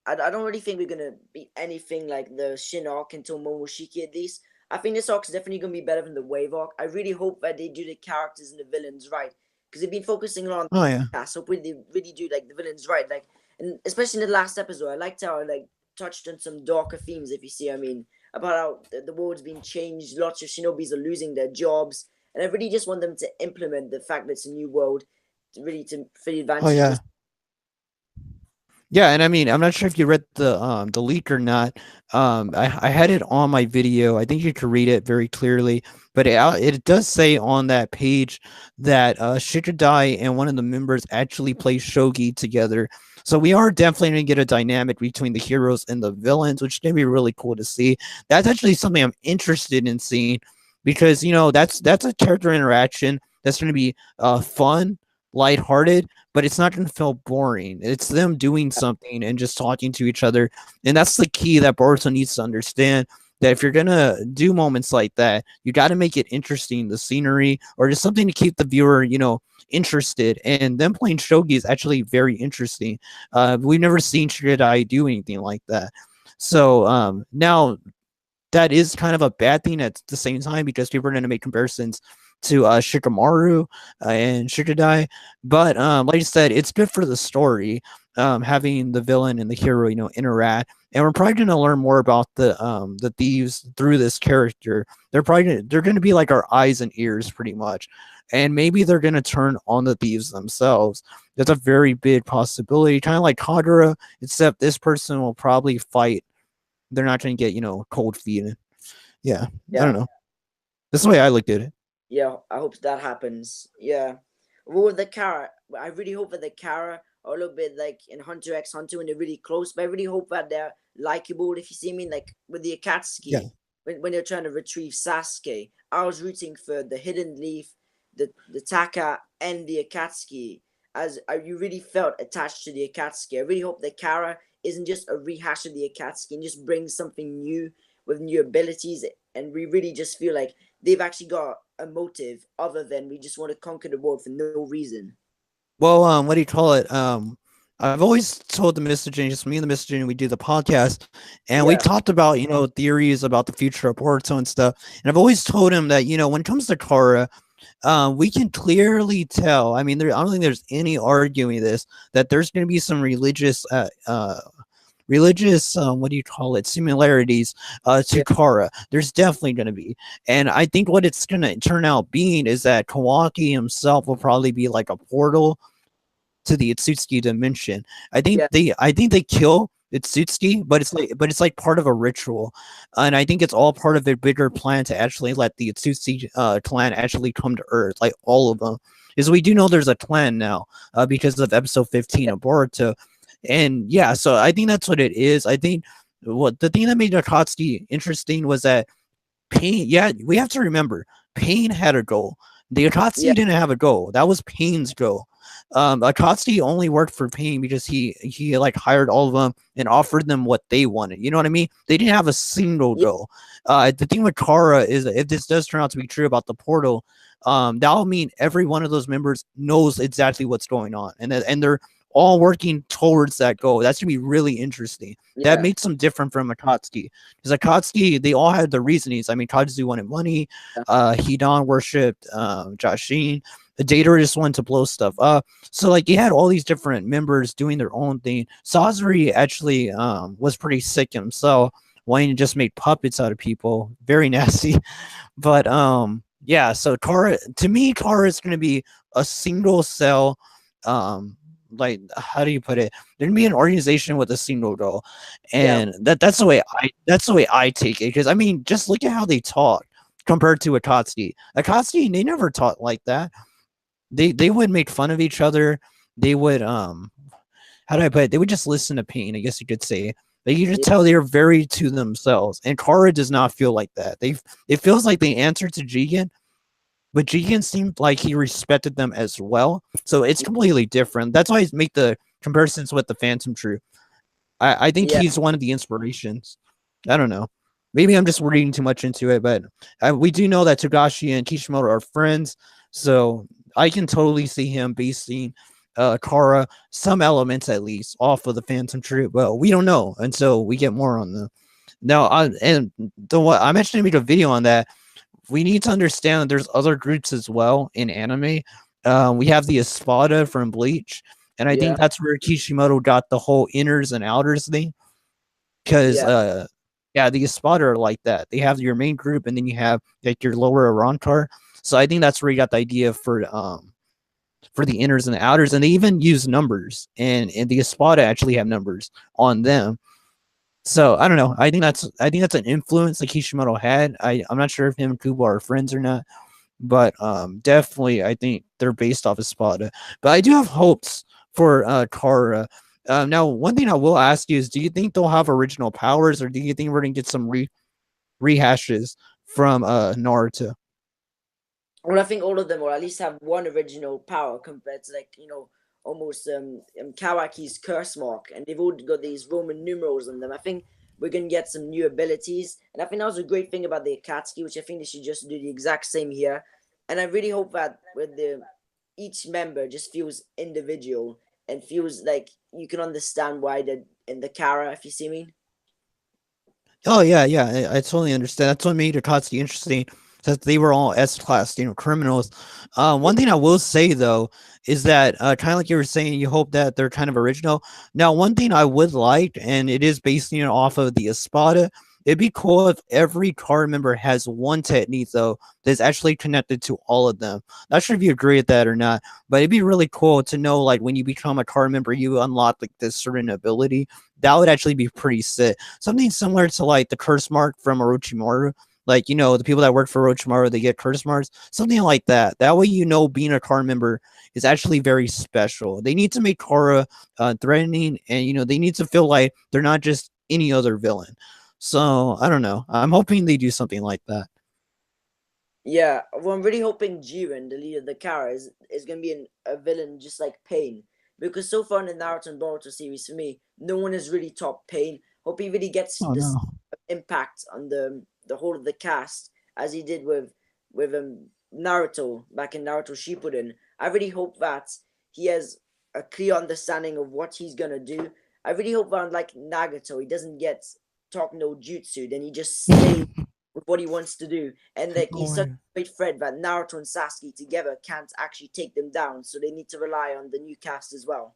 I don't really think we're gonna be anything like the Shin arc until Momoshiki at least. I think this arc is definitely gonna be better than the Wave arc. I really hope that they do the characters and the villains right, because they've been focusing on Oh yeah, cast. Hopefully they really do like the villains right. Like, and especially in the last episode, I liked how it, like, touched on some darker themes. If you see, what I mean, about how the world's been changed. Lots of shinobis are losing their jobs, and I really just want them to implement the fact that it's a new world, to for the oh advantage of yeah. the. Yeah, and I mean, I'm not sure if you read the leak or not. I had it on my video. I think you could read it very clearly, but it does say on that page that Shikadai and one of the members actually play shogi together. So we are definitely going to get a dynamic between the heroes and the villains, which is going to be really cool to see. That's actually something I'm interested in seeing because that's a character interaction that's going to be fun, lighthearted, but it's not going to feel boring. It's them doing something and just talking to each other. And that's the key that Boruto needs to understand. that if you're gonna do moments like that, you got to make it interesting, the scenery, or just something to keep the viewer, interested. And them playing shogi is actually very interesting. We've never seen Shiradai do anything like that. So now that is kind of a bad thing at the same time because people are going to make comparisons to Shikamaru and Shikadai. But like I said, it's good for the story, having the villain and the hero, interact. And we're probably going to learn more about the thieves through this character. They're going to be like our eyes and ears, pretty much. And maybe they're going to turn on the thieves themselves. That's a very big possibility, kind of like Kagura, except this person will probably fight. They're not going to get, cold feet. Yeah, I Yeah, don't know. That's the way I looked at it. yeah. I hope that happens. Yeah. Well, with the Kara, I really hope that the Kara are a little bit like in Hunter x Hunter when they're really close. But I really hope that they're likable. If you see me, like with the Yeah. Akatsuki, when they're trying to retrieve Sasuke, I was rooting for the Hidden Leaf, the Taka, and the Akatsuki. You really felt attached to the Akatsuki. I really hope that Kara isn't just a rehash of the Akatsuki and just brings something new with new abilities. And we really just feel like they've actually got a motive other than we just want to conquer the world for no reason. Well, what do you call it? I've always told the Messaging, just me and the Messaging, we do the podcast, and we Yeah, talked about theories about the future of Boruto and stuff. And I've always told him that when it comes to Kara, we can clearly tell. I mean, I don't think there's any arguing this that there's going to be some religious what do you call it, similarities to yeah, Kara. There's definitely going to be. And I think what it's going to turn out being is that Kawaki himself will probably be like a portal to the Itsuki dimension. yeah, I think they kill Itsuki, but it's like part of a ritual, and I think it's all part of a bigger plan to actually let the Itsuki clan actually come to Earth, like all of them. Is we do know there's a clan now because of episode 15 yeah, of Boruto, and yeah, so I think that's what it is. I think what the thing that made Akatsuki interesting was that Pain. Yeah, we have to remember Pain had a goal. The yeah, Akatsuki didn't have a goal. That was Pain's goal. Akatsuki only worked for Pain because he like hired all of them and offered them what they wanted. You know what I mean? They didn't have a single yeah, goal. The thing with Kara is that if this does turn out to be true about the portal, that'll mean every one of those members knows exactly what's going on, and they're all working towards that goal. That's gonna be really interesting. That yeah, makes them different from Akatsuki. Because Akatsuki, they all had their reasonings. I mean, Kazu wanted money, Hidan worshipped Jashin, Data just wanted to blow stuff up. So like you had all these different members doing their own thing. Sasori actually was pretty sick himself, wanting to just make puppets out of people. Very nasty. But yeah, so Kara, to me, Kara is gonna be a single cell, um like how do you put it, there'd be an organization with a single goal. yeah, And that's the way I take it, because I mean, just look at how they talk compared to Akatsuki, they never talk like that. They would make fun of each other. They would how do I put it, they would just listen to Pain, I guess you could say. Like, you just yeah, tell they're very to themselves, and Kara does not feel like that. It feels like they answer to Jigen, but Jigen seemed like he respected them as well. So it's completely different. That's why I make the comparisons with the Phantom Troop. I think yeah, he's one of the inspirations. I don't know. Maybe I'm just reading too much into it, but we do know that Togashi and Kishimoto are friends, so I can totally see him basing Kara, some elements at least, off of the Phantom Troop. Well, we don't know until we get more on the. Now, and the what I'm actually make a video on that. We need to understand that there's other groups as well in anime. We have the Espada from Bleach, and I think yeah, that's where Kishimoto got the whole inners and outers thing. Because yeah, yeah, the Espada are like that. They have your main group, and then you have like your lower Arantar. So I think that's where you got the idea for the inners and the outers, and they even use numbers, and the Espada actually have numbers on them. So I don't know. I think that's an influence that Kishimoto had. I'm not sure if him and Kubo are friends or not, but definitely I think they're based off of Spada. But I do have hopes for Kara. Now, one thing I will ask you is, do you think they'll have original powers, or do you think we're gonna get some rehashes from Naruto? well, I think all of them, or at least have one original power compared to like almost Kawaki's curse mark, and they've all got these Roman numerals on them. I think we're gonna get some new abilities. And I think that was a great thing about the Akatsuki, which I think they should just do the exact same here. And I really hope that with the each member just feels individual and feels like you can understand why they're in the Kara, if you see me. Oh yeah, yeah, I totally understand. That's what made Akatsuki interesting, that they were all S class, criminals. Yeah, One thing I will say though is that kind of like you were saying, you hope that they're kind of original. Now, one thing I would like, and it is basing it off of the Espada. It'd be cool if every card member has one technique though that's actually connected to all of them. Not sure if you agree with that or not, but it'd be really cool to know like when you become a card member, you unlock like this certain ability. That would actually be pretty sick. Something similar to like the curse mark from Orochimaru. Like, the people that work for Orochimaru, they get curse marks. Something like that. That way, being a card member is actually very special. They need to make Kara threatening, and they need to feel like they're not just any other villain. So I don't know. I'm hoping they do something like that. yeah. Well, I'm really hoping Jiren, the leader of the Kara, is gonna be a villain just like Pain. Because so far in the Naruto and Boruto series, for me, no one has really topped Pain. Hope he really gets Oh this no. impact on the whole of the cast as he did with Naruto back in Naruto Shippuden. I really hope that he has a clear understanding of what he's gonna do. I really hope that like Nagato, he doesn't get talk no jutsu, then he just stays with what he wants to do. And like Oh he's my such God. a great threat that Naruto and Sasuke together can't actually take them down, so they need to rely on the new cast as well.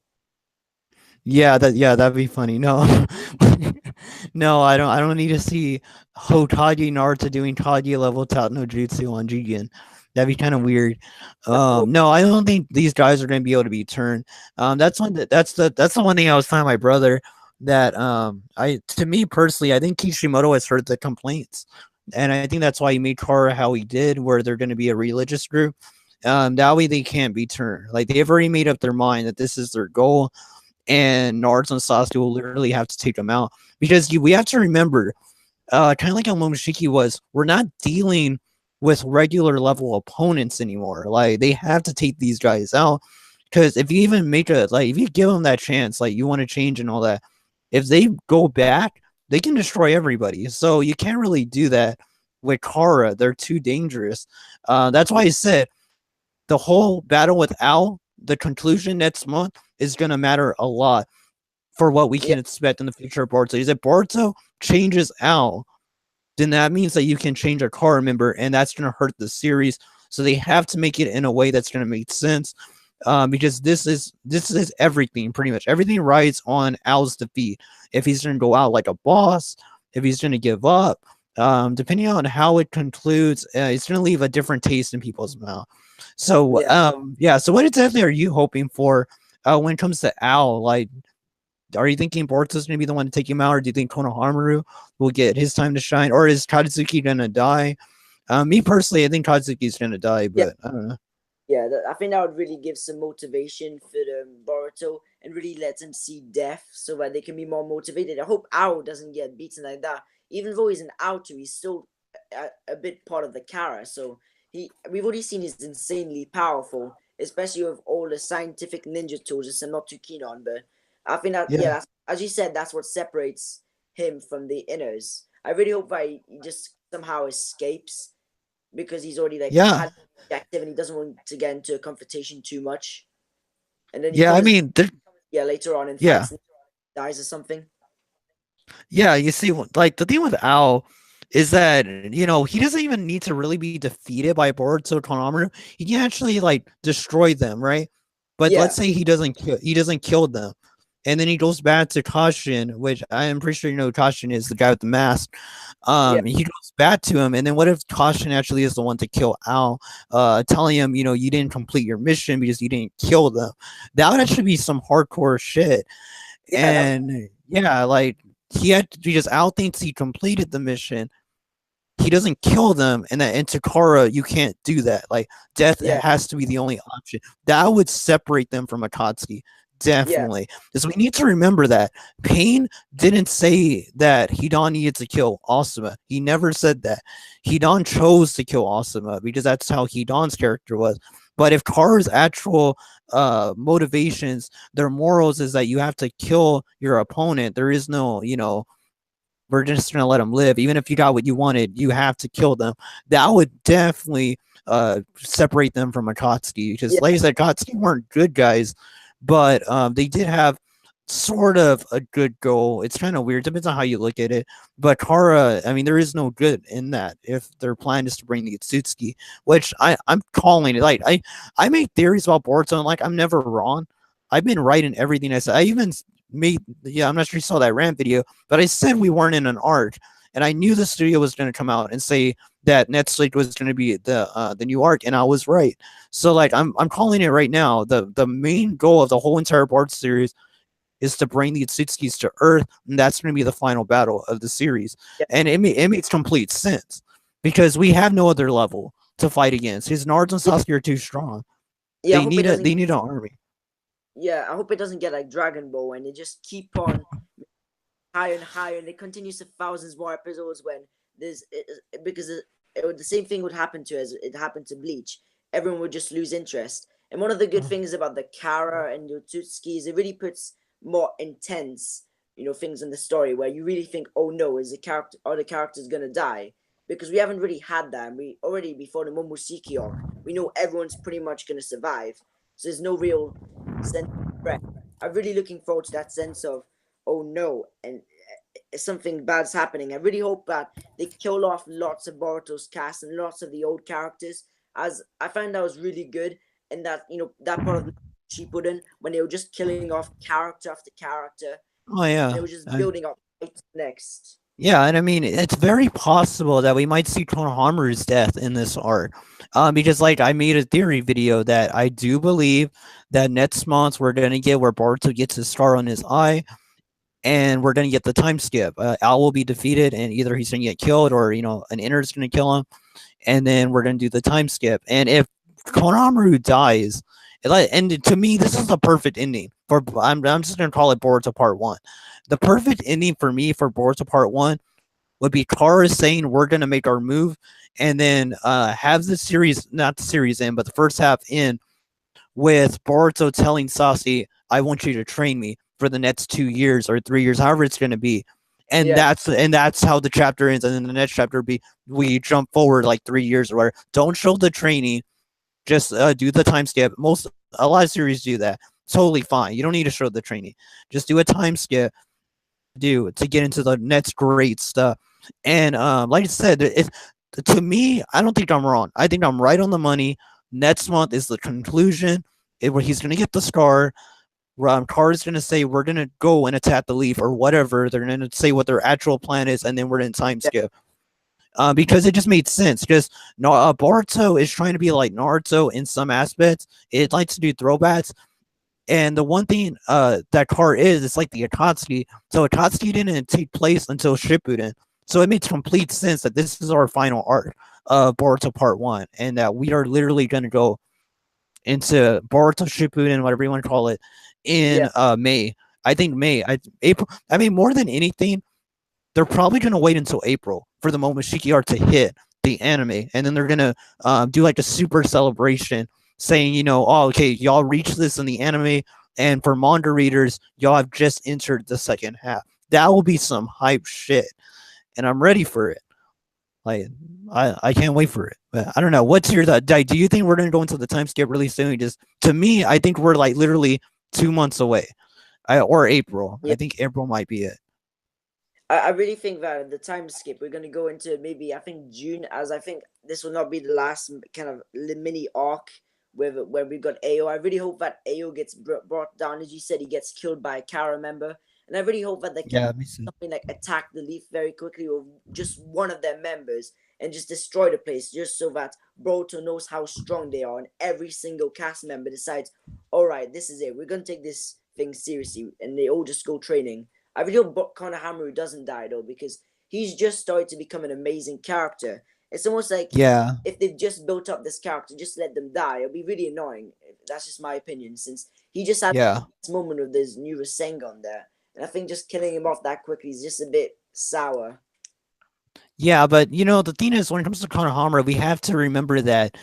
That'd be funny. No. No, I don't need to see Hokage Naruto doing Kage level Tout no Jutsu on Jigen. That'd be kind of weird. Oh, No, I don't think these guys are gonna be able to be turned. That's the one thing I was telling my brother, that I to me personally, I think Kishimoto has heard the complaints. And I think that's why he made Kara how he did, where they're gonna be a religious group. That way they can't be turned. Like, they've already made up their mind that this is their goal, and Naruto and Sasuke will literally have to take them out, because we have to remember, kind of like how Momoshiki was, we're not dealing with regular level opponents anymore. Like, they have to take these guys out, because if you even if you give them that chance, like, you want to change and all that, if they go back, they can destroy everybody. So you can't really do that with Kara. They're too dangerous. That's why I said the whole battle with Al, the conclusion next month, is going to matter a lot for what we yeah, can expect in the future of Boruto. Is if Boruto changes Al, then that means that you can change a car member, and that's going to hurt the series. So they have to make it in a way that's going to make sense, because this is everything. Pretty much everything rides on Al's defeat. If he's going to go out like a boss, if he's going to give up, depending on how it concludes, it's going to leave a different taste in people's mouth. So yeah. yeah. So what exactly are you hoping for when it comes to Al? Like, are you thinking Boruto's going to be the one to take him out, or do you think Konohamaru will get his time to shine, or is Tadasuke going to die? Me personally, I think Tadasuke's going to die, Yeah, but I don't know. yeah, I think that would really give some motivation for Boruto and really let him see death so that they can be more motivated. I hope Ao doesn't get beaten like that. Even though he's an Aotu, he's still a bit part of the Kara. So we've already seen he's insanely powerful, especially with all the scientific ninja tools, which I'm not too keen on. But I think that, yeah, Yeah, as you said, that's what separates him from the inners. I really hope that he just somehow escapes because he's already like yeah, had active and he doesn't want to get into a confrontation too much. And then he yeah. I comes, mean, yeah, later on and yeah, fights and dies or something. yeah. You see, like, the thing with Al is that he doesn't even need to really be defeated by Boruto or Konohamaru. He can actually like destroy them, right? But let's Yeah, say he doesn't kill them, and then he goes back to Kashin, which I am pretty sure Kashin is the guy with the mask. yeah, He goes back to him, and then what if Kashin actually is the one to kill Al, telling him, you didn't complete your mission because you didn't kill them? That would actually be some hardcore shit. yeah, that, And yeah, like, he had because Al thinks he completed the mission, he doesn't kill them, and that in Takara you can't do that. Like, death yeah, has to be the only option. That would separate them from Akatsuki. yeah, Definitely. Because we need to remember that Pain didn't say that Hidan needed to kill Asuma. He never said that. Hidan chose to kill Asuma because that's how Hidan's character was. But if Kara's actual motivations, their morals is that you have to kill your opponent, there is no, we're just gonna let them live. Even if you got what you wanted, you have to kill them. That would definitely separate them from Akatsuki, because Yeah, like I said, Akatsuki weren't good guys, but they did have sort of a good goal. It's kind of weird, depends on how you look at it. But Kara, I mean, there is no good in that if their plan is to bring the Otsutsuki, which I'm calling it. Like I make theories about Boruto, and like I'm never wrong. I've been right in everything I said. I even made, yeah, I'm not sure you saw that rant video, but I said we weren't in an arc, and I knew the studio was going to come out and say that Netflix was going to be the new arc, and I was right. So like I'm calling it right now. The main goal of the whole entire Boruto series is to bring the Otsutskis to Earth, and that's going to be the final battle of the series. yeah, And it makes complete sense because we have no other level to fight against. His Naruto and yeah. Sasuke are too strong. Yeah, I hope it doesn't. They need an army. Yeah, I hope it doesn't get like Dragon Ball and they just keep on higher and higher, and it continues to thousands more episodes when because the same thing would happen to as it happened to Bleach. Everyone would just lose interest. And one of the good things about the Kara and the Otsutsuki is it really puts more intense, things in the story where you really think, oh no, is the character are the characters gonna die? Because we haven't really had that. And we already before the Momoshiki arc, we know everyone's pretty much gonna survive. So there's no real sense of threat. I'm really looking forward to that sense of oh no, and something bad's happening. I really hope that they kill off lots of Boruto's cast and lots of the old characters, as I find that was really good. And that that part of Shippuden when they were just killing off character after character, Oh and they yeah. were just building up next. Yeah, and I mean, it's very possible that we might see Konohamaru's death in this arc. Because like I made a theory video that I do believe that next month we're gonna get where Boruto gets his scar on his eye, and we're gonna get the time skip. Al will be defeated, and either he's gonna get killed, or an inner is gonna kill him, and then we're gonna do the time skip. And if Konohamaru dies, and to me, this is the perfect ending for. I'm just gonna call it Boruto Part One. The perfect ending for me for Boruto Part One would be Kara saying we're gonna make our move, and then have the series, not the series end, but the first half end with Boruto telling Sasuke, "I want you to train me for the next 2 years or 3 years, however it's gonna be." And Yeah, that's how the chapter ends, and then the next chapter be we jump forward like 3 years or whatever. Don't show the training, just do the time skip. A lot of series do that. Totally fine. You don't need to show the training. Just do a time skip. Do to get into the next great stuff. And like I said, to me, I don't think I'm wrong. I think I'm right on the money. Next month is the conclusion. Where he's gonna get the scar. Kara's gonna say we're gonna go and attack the leaf or whatever. They're gonna say what their actual plan is, and then we're in time yeah, skip. Because it just made sense. Because Boruto is trying to be like Naruto in some aspects. It likes to do throwbacks, and the one thing that car is, it's like the Akatsuki. So Akatsuki didn't take place until Shippuden. So it makes complete sense that this is our final arc of Boruto Part 1, and that we are literally going to go into Boruto Shippuden, whatever you want to call it, in yeah, May. I think May. April. I mean, more than anything, they're probably going to wait until April for the Momoshiki arc to hit the anime, and then they're going to do like a super celebration saying, oh, okay, y'all reached this in the anime, and for manga readers, y'all have just entered the second half. That will be some hype shit, and I'm ready for it. Like, I can't wait for it. But I don't know. What's your do you think we're gonna go into the time skip really soon? Just to me, I think we're like literally 2 months away, or April. yeah. I think April might be it. I really think that the time skip we're gonna go into maybe I think June, as I think this will not be the last kind of mini arc where we got Ao. I really hope that Ao gets brought down, as you said, he gets killed by a Kara member, and I really hope that they can Yeah, me too. something like attack the Leaf very quickly or just one of their members and just destroy the place, just so that Boruto knows how strong they are, and every single cast member decides, all right, this is it, we're gonna take this thing seriously, and they all just go training. I really hope Konohamaru doesn't die though, because he's just started to become an amazing character. It's almost like Yeah, if they've just built up this character, just let them die. It'll be really annoying. That's just my opinion, since he just had yeah. this moment of this new Rasengan there. And I think just killing him off that quickly is just a bit sour. Yeah, but the thing is, when it comes to Konohamaru, we have to remember that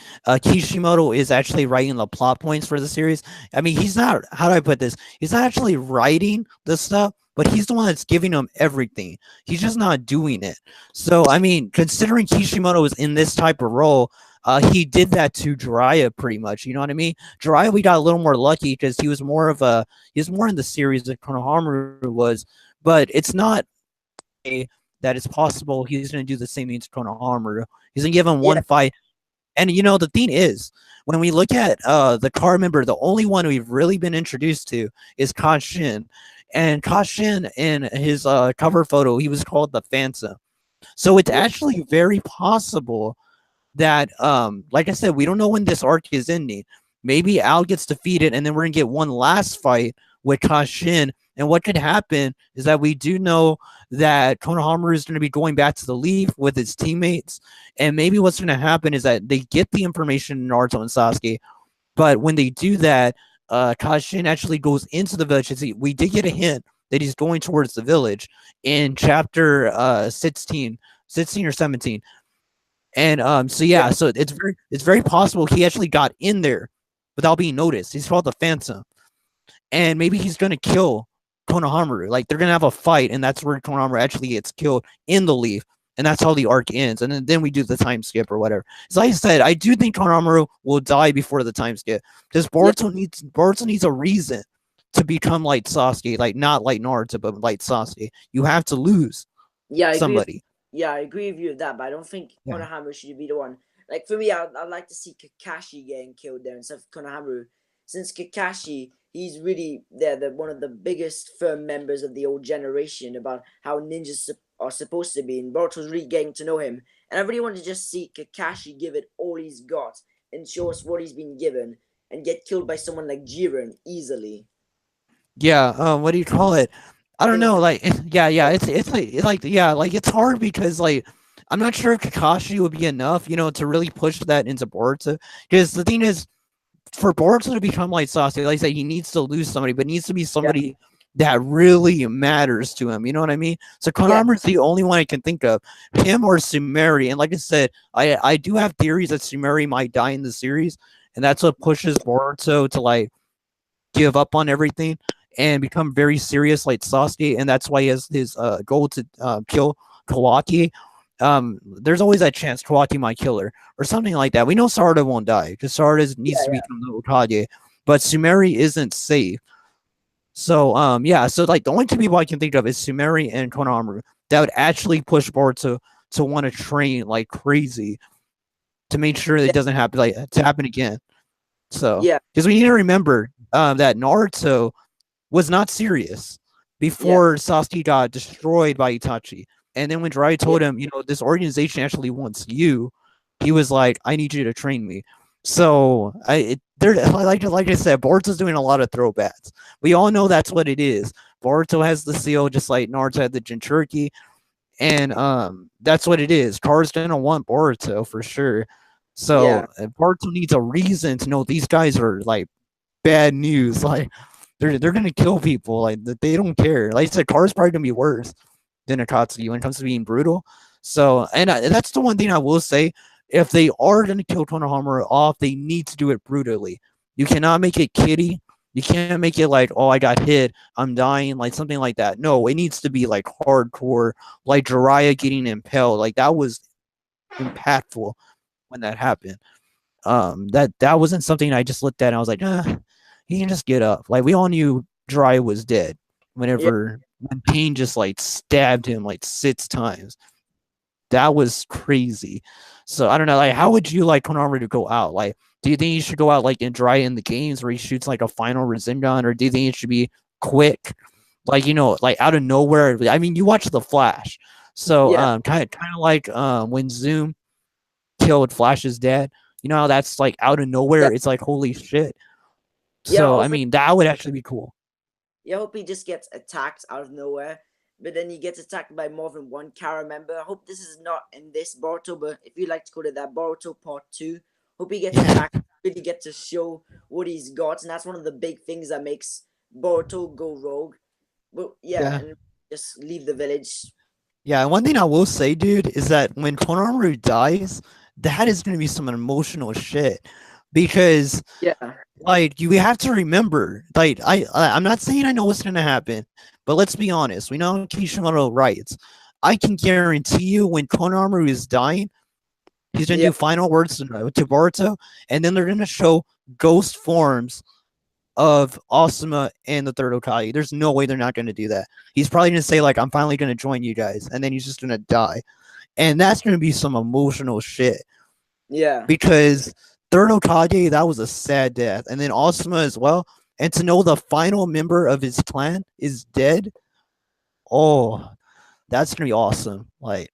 Kishimoto is actually writing the plot points for the series. I mean, he's not. How do I put this? He's not actually writing the stuff, but he's the one that's giving them everything. He's just not doing it. So, I mean, considering Kishimoto is in this type of role, he did that to Jiraiya pretty much. You know what I mean? Jiraiya, we got a little more lucky because he was more in the series than Konohamaru was, but it's not that it's possible he's going to do the same thing to Konohamaru. He's going to give him Yeah, one fight. And the thing is, when we look at the card member, the only one we've really been introduced to is Kashin. And Kashin, in his cover photo, he was called the Phantom. So it's yeah, actually very possible that, like I said, we don't know when this arc is ending. Maybe Al gets defeated, and then we're gonna get one last fight with Kashin. And what could happen is that we do know that Konohamaru is going to be going back to the Leaf with his teammates, and maybe what's going to happen is that they get the information in Naruto and Sasuke, but when they do that, Kashin actually goes into the village. We did get a hint that he's going towards the village in chapter 16 or 17. And so yeah, yeah, so it's very possible he actually got in there without being noticed. He's called the Phantom, and maybe he's gonna kill Konohamaru. Like they're gonna have a fight, and that's where Konohamaru actually gets killed in the leaf, and that's how the arc ends. And then we do the time skip or whatever. So like I said, I do think Konohamaru will die before the time skip because yeah, Boruto needs a reason to become like Sasuke, like not like Naruto, but like Sasuke. You have to lose yeah. I agree. somebody. Yeah, I agree with you with that, but I don't think Yeah. Konohamaru should be the one. Like for me, I'd like to see Kakashi getting killed there instead of Konohamaru, since Kakashi, he's really the one of the biggest firm members of the old generation about how ninjas are supposed to be, and Boruto's really getting to know him. And I really want to just see Kakashi give it all he's got and show us what he's been given, and get killed by someone like Jiren easily. Yeah, what do you call it? I don't And know, like, yeah, yeah, it's like, yeah, like it's hard because like I'm not sure if Kakashi would be enough, to really push that into Boruto. Because the thing is, for Boruto to become like Sasuke, like I said, he needs to lose somebody, but it needs to be yeah, somebody that really matters to him. You know what I mean? So yeah, Konohamaru's the only one I can think of, him or Sumeri. And like I said, I do have theories that Sumeri might die in the series, and that's what pushes Boruto to like give up on everything and become very serious like Sasuke, and that's why he has his goal to kill Kawaki. There's always that chance Kawaki might kill her or something like that. We know Sarada won't die because Sarada needs to yeah, become the Hokage, but Sumeri isn't safe. So yeah, so like the only two people I can think of is Sumeri and Konohamaru that would actually push Boruto to want to train like crazy to make sure it yeah, doesn't happen like to happen again. So yeah, because we need to remember that Naruto was not serious yeah, before Sasuke got destroyed by Itachi. And then when Jiraiya yeah, told him, this organization actually wants you, he was like, I need you to train me. So there, like I said, Boruto's doing a lot of throwbacks. We all know that's what it is. Boruto has the seal, just like Naruto had the Jinchuriki, and that's what it is. Kara's gonna want Boruto for sure. So yeah, Boruto needs a reason to know these guys are like bad news. Like they're gonna kill people. Like they don't care. Like I said, Kara's probably gonna be worse than Akatsuki when it comes to being brutal. So and that's the one thing I will say. If they are gonna kill Konohamaru off, they need to do it brutally. You cannot make it kiddie. You can't make it like, oh, I got hit, I'm dying, like something like that. No, it needs to be like hardcore, like Jiraiya getting impaled. Like that was impactful when that happened. That wasn't something I just looked at and I was like, he can just get up. Like we all knew Dry was dead yeah. when Pain just like stabbed him like 6 times. That was crazy. So I don't know, like how would you like Konohamaru to go out? Like, do you think he should go out like in Dry in the games where he shoots like a final Rasengan, or do you think it should be quick? Like, like out of nowhere. I mean, you watch The Flash. So Yeah, kind of like when Zoom killed Flash's dad. You know how that's like out of yeah, nowhere? It's like holy shit. yeah. So I Hopefully, mean that would actually be cool. yeah. I hope he just gets attacked out of nowhere, but then he gets attacked by more than one Kara member. I hope this is not in this Boruto, but if you like to call it that, Boruto Part Two. Hope he gets Yeah, attacked. Really get to show what he's got, and that's one of the big things that makes Boruto go rogue. But yeah, yeah. and just leave the village. Yeah, one thing I will say, dude, is that when Konohamaru dies, that is going to be some emotional shit because Yeah, like you have to remember, like I'm not saying I know what's gonna happen, but let's be honest. We know Kishimoto writes. I can guarantee you when Konohamaru is dying, he's gonna yeah, do final words to Boruto, and then they're gonna show ghost forms of Asuma and the third Hokage. There's no way they're not gonna do that. He's probably gonna say like, "I'm finally gonna join you guys," and then he's just gonna die, and that's gonna be some emotional shit yeah, because third Hokage, that was a sad death, and then Asuma as well. And to know the final member of his clan is dead, oh, that's gonna be awesome. Like,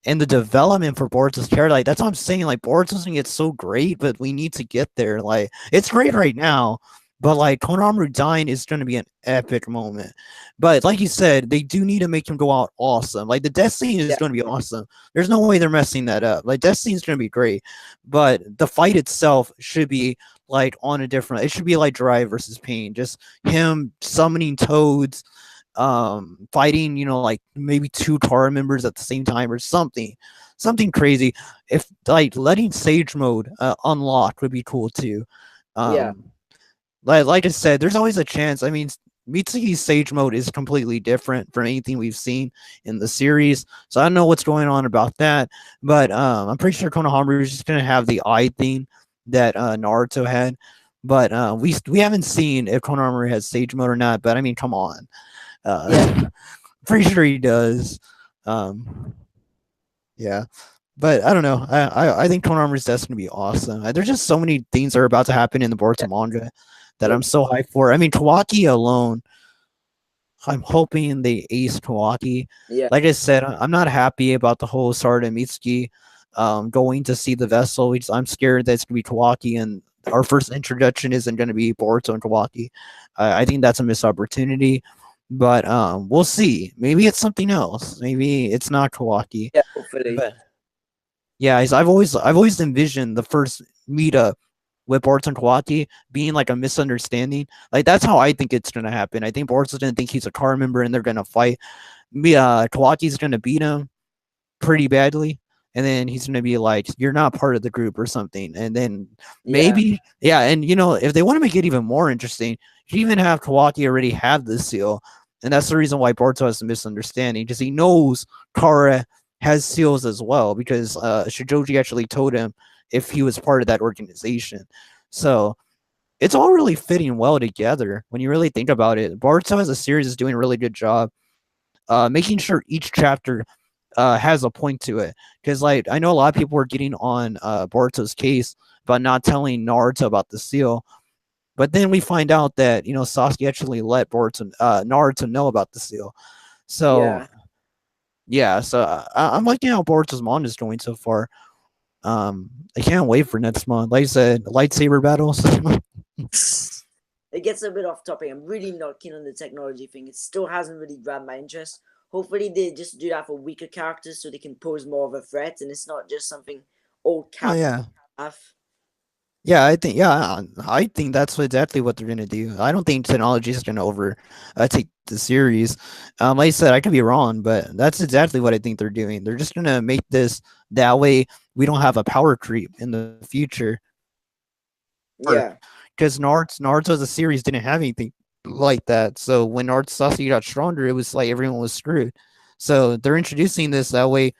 and the development for Boruto's character, like that's what I'm saying. Like Boruto's gonna get so great, but we need to get there. Like, it's great right now, but like Konohamaru dying is gonna be an epic moment. But like you said, they do need to make him go out awesome. Like the death scene is yeah, gonna be awesome. There's no way they're messing that up. Like death scene's gonna be great, but the fight itself should be like on a different. It should be like Drive versus Pain, just him summoning toads, fighting, like maybe two Tara members at the same time or something crazy. If like letting Sage mode unlock would be cool too. yeah, um like I said, there's always a chance. I mean, Mitsuki's Sage mode is completely different from anything we've seen in the series, so I don't know what's going on about that. But I'm pretty sure Konohamaru is just gonna have the eye thing that Naruto had. But we haven't seen if Konohamaru has Sage mode or not. But I mean, come on, yeah, pretty sure he does. Um, yeah, but I don't know. I think Konohamaru's Death's gonna be awesome. There's just so many things that are about to happen in the Boruto manga that I'm so hyped for. I mean, Kawaki alone, I'm hoping they ace Kawaki. yeah, Like I said, I'm not happy about the whole Sarada Mitsuki going to see the vessel. I'm scared that it's gonna be Kawaki, and our first introduction isn't gonna be Boruto and Kawaki. I think that's a missed opportunity. But we'll see. Maybe it's something else. Maybe it's not Kawaki. yeah. Hopefully, But yeah, I've always envisioned the first meetup with Boruto and Kawaki being like a misunderstanding. Like that's how I think it's gonna happen. I think Boruto's gonna think he's a car member and they're gonna fight. Kawaki's gonna beat him pretty badly, and then he's gonna be like, "You're not part of the group" or something. And then yeah, maybe, yeah, and if they want to make it even more interesting, you even have Kawaki already have the seal, and that's the reason why Boruto has a misunderstanding because he knows Kara has seals as well because Shijoji actually told him if he was part of that organization. So it's all really fitting well together when you really think about it. Boruto as a series is doing a really good job making sure each chapter has a point to it. Because like I know a lot of people were getting on Boruto's case about not telling Naruto about the seal, but then we find out that Sasuke actually let Naruto know about the seal. So yeah. yeah, so I'm liking how Boruto's manga is going so far. I can't wait for next month. Like I said, lightsaber battles. It gets a bit off topic. I'm really not keen on the technology thing. It still hasn't really grabbed my interest. Hopefully, they just do that for weaker characters so they can pose more of a threat, and it's not just something old Oh characters yeah. have. I think that's exactly what they're gonna do. I don't think technology is gonna take the series. Like I said, I could be wrong, but that's exactly what I think they're doing. They're just gonna make this that way we don't have a power creep in the future. Or Yeah, because Naruto as a series didn't have anything like that. So when Naruto Sasuke got stronger, it was like everyone was screwed. So they're introducing this that way.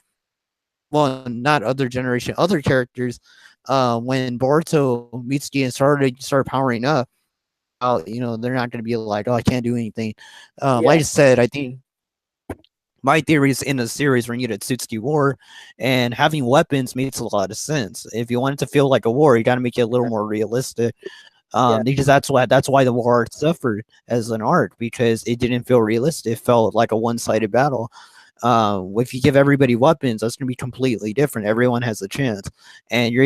Well, not other generation, other characters. When Boruto, Mitsuki, and start powering up, they're not going to be like, oh, I can't do anything. Like yeah, I said, I think my theory is in the series when you get Tsutsuki War, and having weapons makes a lot of sense. If you want it to feel like a war, you got to make it a little more realistic. yeah, Because that's why the war art suffered as an art because it didn't feel realistic. It felt like a one-sided battle. If you give everybody weapons, that's gonna be completely different. Everyone has a chance, and you're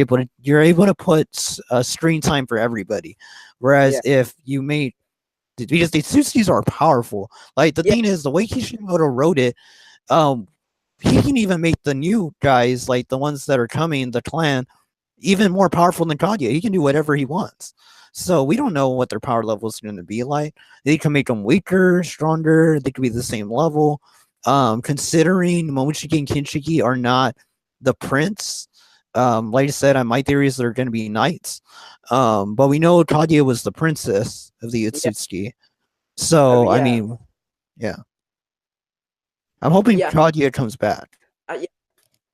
able to put screen time for everybody. Whereas yeah, if you made because the Tsutskis are powerful. Like the yeah, thing is, the way Kishimoto wrote it, um, he can even make the new guys, like the ones that are coming, the clan, even more powerful than Kaguya. He can do whatever he wants. So we don't know what their power level is going to be like. They can make them weaker, stronger. They could be the same level. considering Momoshiki and Kinshiki are not the prince. Like I said, my theory is they're going to be knights. But we know Kaguya was the princess of the Yeah, Otsutsuki. So, I yeah, mean, yeah. I'm hoping yeah, Kaguya comes back. yeah,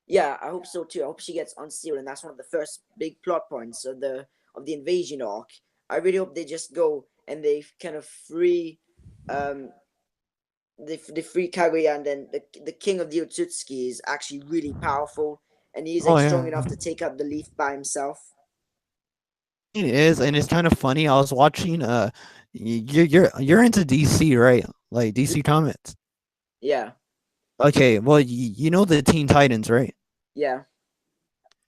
yeah. I hope so too. I hope she gets unsealed, and that's one of the first big plot points of the invasion arc. I really hope they just go and they kind of free, um, the free Kaguya, and then the king of the Otsutsuki is actually really powerful, and he's Oh, like strong yeah. enough to take out the leaf by himself. It is, and it's kind of funny. I was watching, you're into DC, right? Like DC Comics. Yeah, Okay, well, you know the Teen Titans, right? yeah,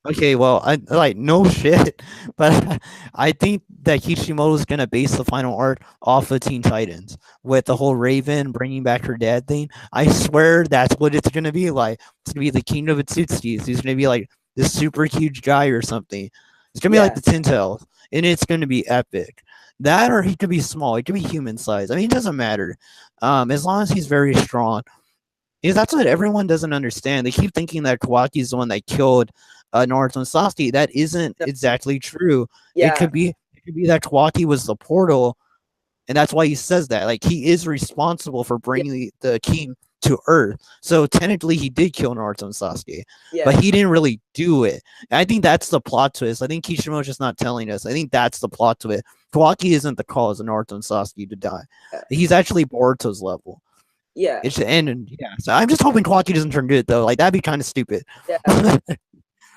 Okay, well, I like no shit, but I think that Kishimoto is gonna base the final art off of Teen Titans with the whole Raven bringing back her dad thing. I swear that's what it's gonna be like. It's gonna be the King of Otsutsuki. He's gonna be like this super huge guy or something. It's gonna be like yeah, the Tin Tails, and it's gonna be epic. That or he could be small. He could be human size. I mean, it doesn't matter. As long as he's very strong. Because that's what everyone doesn't understand. They keep thinking that Kawaki is the one that killed Naruto and Sasuke. That isn't no, exactly true. It yeah, could be that Kawaki was the portal, and that's why he says that. Like he is responsible for yeah, bringing the king to Earth. So technically, he did kill Naruto and Sasuke, but yeah, he didn't really do it. And I think that's the plot twist. I think Kishimoto's just not telling us. I think that's the plot to it. Kawaki isn't the cause of Naruto and Sasuke to die. He's actually Boruto's level. yeah, It's and yeah. So I'm just hoping Kawaki doesn't turn good though. Like that'd be kind of stupid. yeah.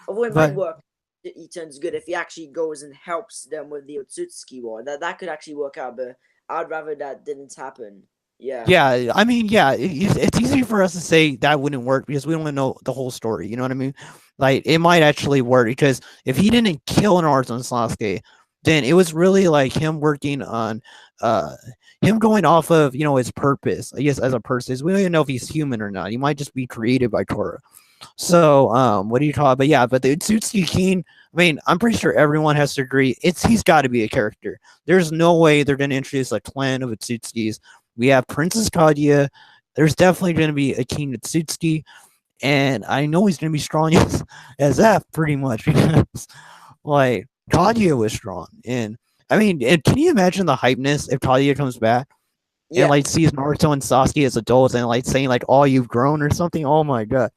Although it might But work, he turns good if he actually goes and helps them with the Otsutsuki war. That could actually work out, but I'd rather that didn't happen. Yeah, yeah, I mean, yeah, it's easy for us to say that wouldn't work because we don't know the whole story. You know what I mean? Like it might actually work because if he didn't kill Naruto and Sasuke, then it was really like him working on uh him going off of his purpose. I guess as a person, we don't even know if he's human or not. He might just be created by Korra. So, what do you call it? But yeah, but the Utsuki King, I mean, I'm pretty sure everyone has to agree he's got to be a character. There's no way they're going to introduce a clan of Utsutskis. We have Princess Kaguya. There's definitely going to be a King Utsutsuki, and I know he's going to be strong as that pretty much because like Kaguya was strong, and I mean, and can you imagine the hypeness if Kaguya comes back? And yeah, like sees Naruto and Sasuke as adults and like saying like, "Oh, you've grown" or something. Oh my god,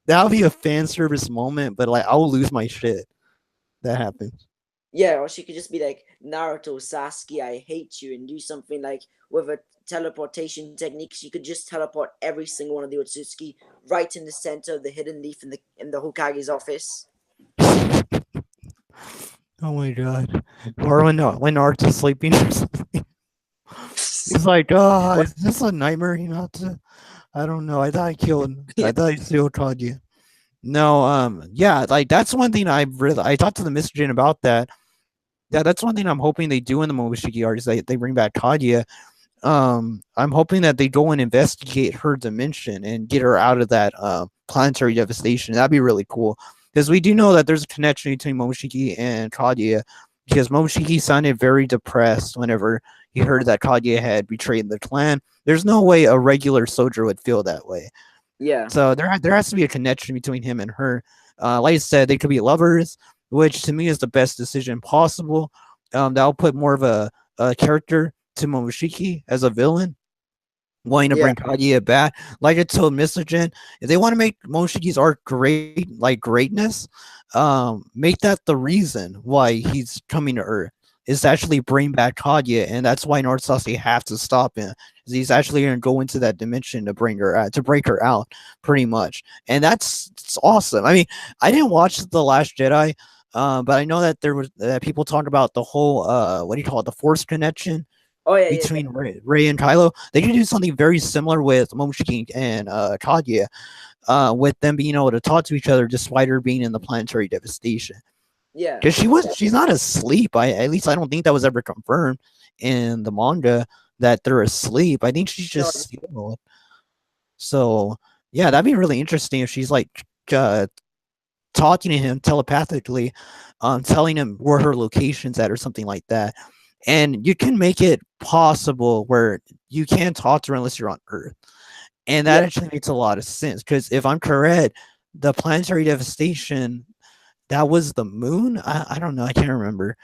that would be a fan service moment, but like I will lose my shit. That happens. yeah. Or she could just be like Naruto, Sasuke, I hate you, and do something like with a teleportation technique. She could just teleport every single one of the Otsutsuki right in the center of the hidden leaf in the Hokage's office. Oh my god. Or when Naruto's sleeping or something. He's like, oh, What? is this a nightmare? I don't know. I thought I killed. I thought I still called you. No, yeah, like that's one thing I talked to the Mister about that. Yeah, that's one thing I'm hoping they do in the Momoshiki art is they bring back Kaguya. I'm hoping that they go and investigate her dimension and get her out of that planetary devastation. That'd be really cool because we do know that there's a connection between Momoshiki and Kaguya because Momoshiki sounded very depressed whenever he heard that Kaguya had betrayed the clan. There's no way a regular soldier would feel that way. Yeah, So there has to be a connection between him and her. Like I said, they could be lovers, which to me is the best decision possible. That'll put more of a character to Momoshiki as a villain, wanting to yeah, bring Kaguya back. Like I told Misogen, if they want to make Moshiki's art great, like greatness, make that the reason why he's coming to Earth. Is to actually bring back Kaguya, and that's why North Sasuke have to stop him. He's actually going to go into that dimension to bring her out, to break her out, pretty much. And that's it's awesome. I mean, I didn't watch The Last Jedi, but I know that there was that people talk about the whole what do you call it, the Force connection oh yeah, yeah, between Rey and Kylo. They could do something very similar with Momoshiki and Kaguya, with them being able to talk to each other despite her being in the planetary devastation. yeah. Because she's not asleep. At least I don't think that was ever confirmed in the manga that they're asleep. I think she's No, just still. So yeah, that'd be really interesting if she's like uh, talking to him telepathically, telling him where her location's at or something like that. And you can make it possible where you can't talk to her unless you're on Earth. And Yeah, that actually makes a lot of sense because if I'm correct, the planetary devastation that was the moon. I don't know. I can't remember.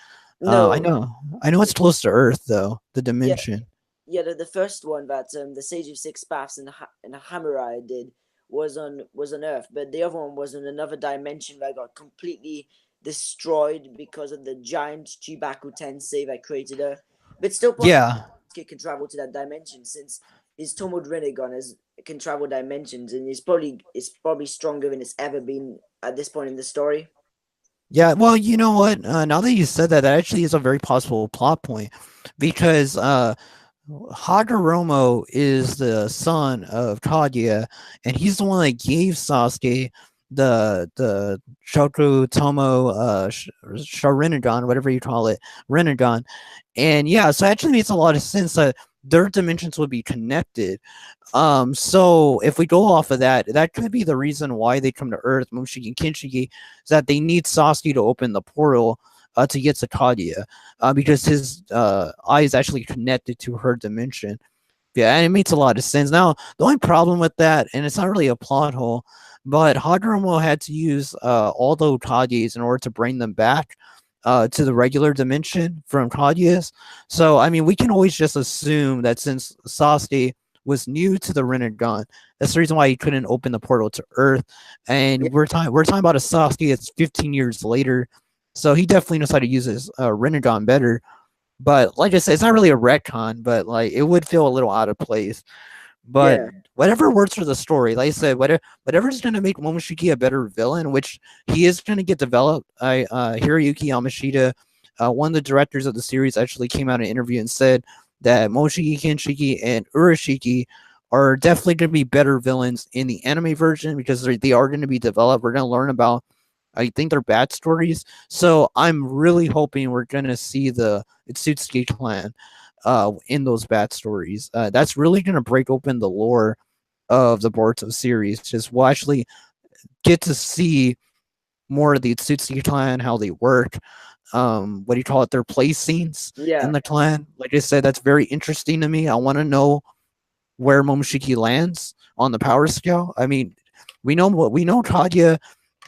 I no, know. I know it's close to Earth though. The yeah, dimension. yeah. The first one that the Sage of Six Paths and Hamurai did was on Earth, but the other one was in another dimension that got completely destroyed because of the giant Chibaku Tensei that created Earth. But still, possible Yeah. kid can travel to that dimension since his Tomoed Rinnegan can travel dimensions, and it's probably stronger than it's ever been at this point in the story. Yeah. Well, you know what? Now that you said that, that actually is a very possible plot point because Hagoromo is the son of Kaguya, and he's the one that gave Sasuke the Shoku Tomo Sharingan, whatever you call it, Rinnegan. And yeah, so it actually makes a lot of sense that their dimensions would be connected. So if we go off of that, that could be the reason why they come to Earth, Momoshiki and Kinshiki, is that they need Sasuke to open the portal to get to Kaguya, because his eye is actually connected to her dimension. Yeah, and it makes a lot of sense. Now, the only problem with that, and it's not really a plot hole, but Hagoromo had to use all the Hokages in order to bring them back to the regular dimension from Kaguya's. So, I mean, we can always just assume that since Sasuke was new to the Rinnegan, that's the reason why he couldn't open the portal to Earth. Yeah, And we're talking about a Sasuke that's 15 years later, so he definitely knows how to use his Rinnegan better. But like I said, it's not really a retcon, but like it would feel a little out of place. But yeah, whatever works for the story, like I said, whatever's gonna make Momoshiki a better villain, which he is gonna get developed. Hiroyuki Yamashita, one of the directors of the series, actually came out in an interview and said that Momoshiki, Kinshiki, and Urashiki are definitely gonna be better villains in the anime version because they are gonna be developed. We're gonna learn about I think they're bad stories. So I'm really hoping we're gonna see the Itsuki clan in those bad stories. That's really gonna break open the lore of the Boruto series. Just we'll actually get to see more of the Itsuki clan, how they work. What do you call it? Their play scenes in yeah, the clan. Like I said, that's very interesting to me. I want to know where Momoshiki lands on the power scale. I mean, we know Kaguya.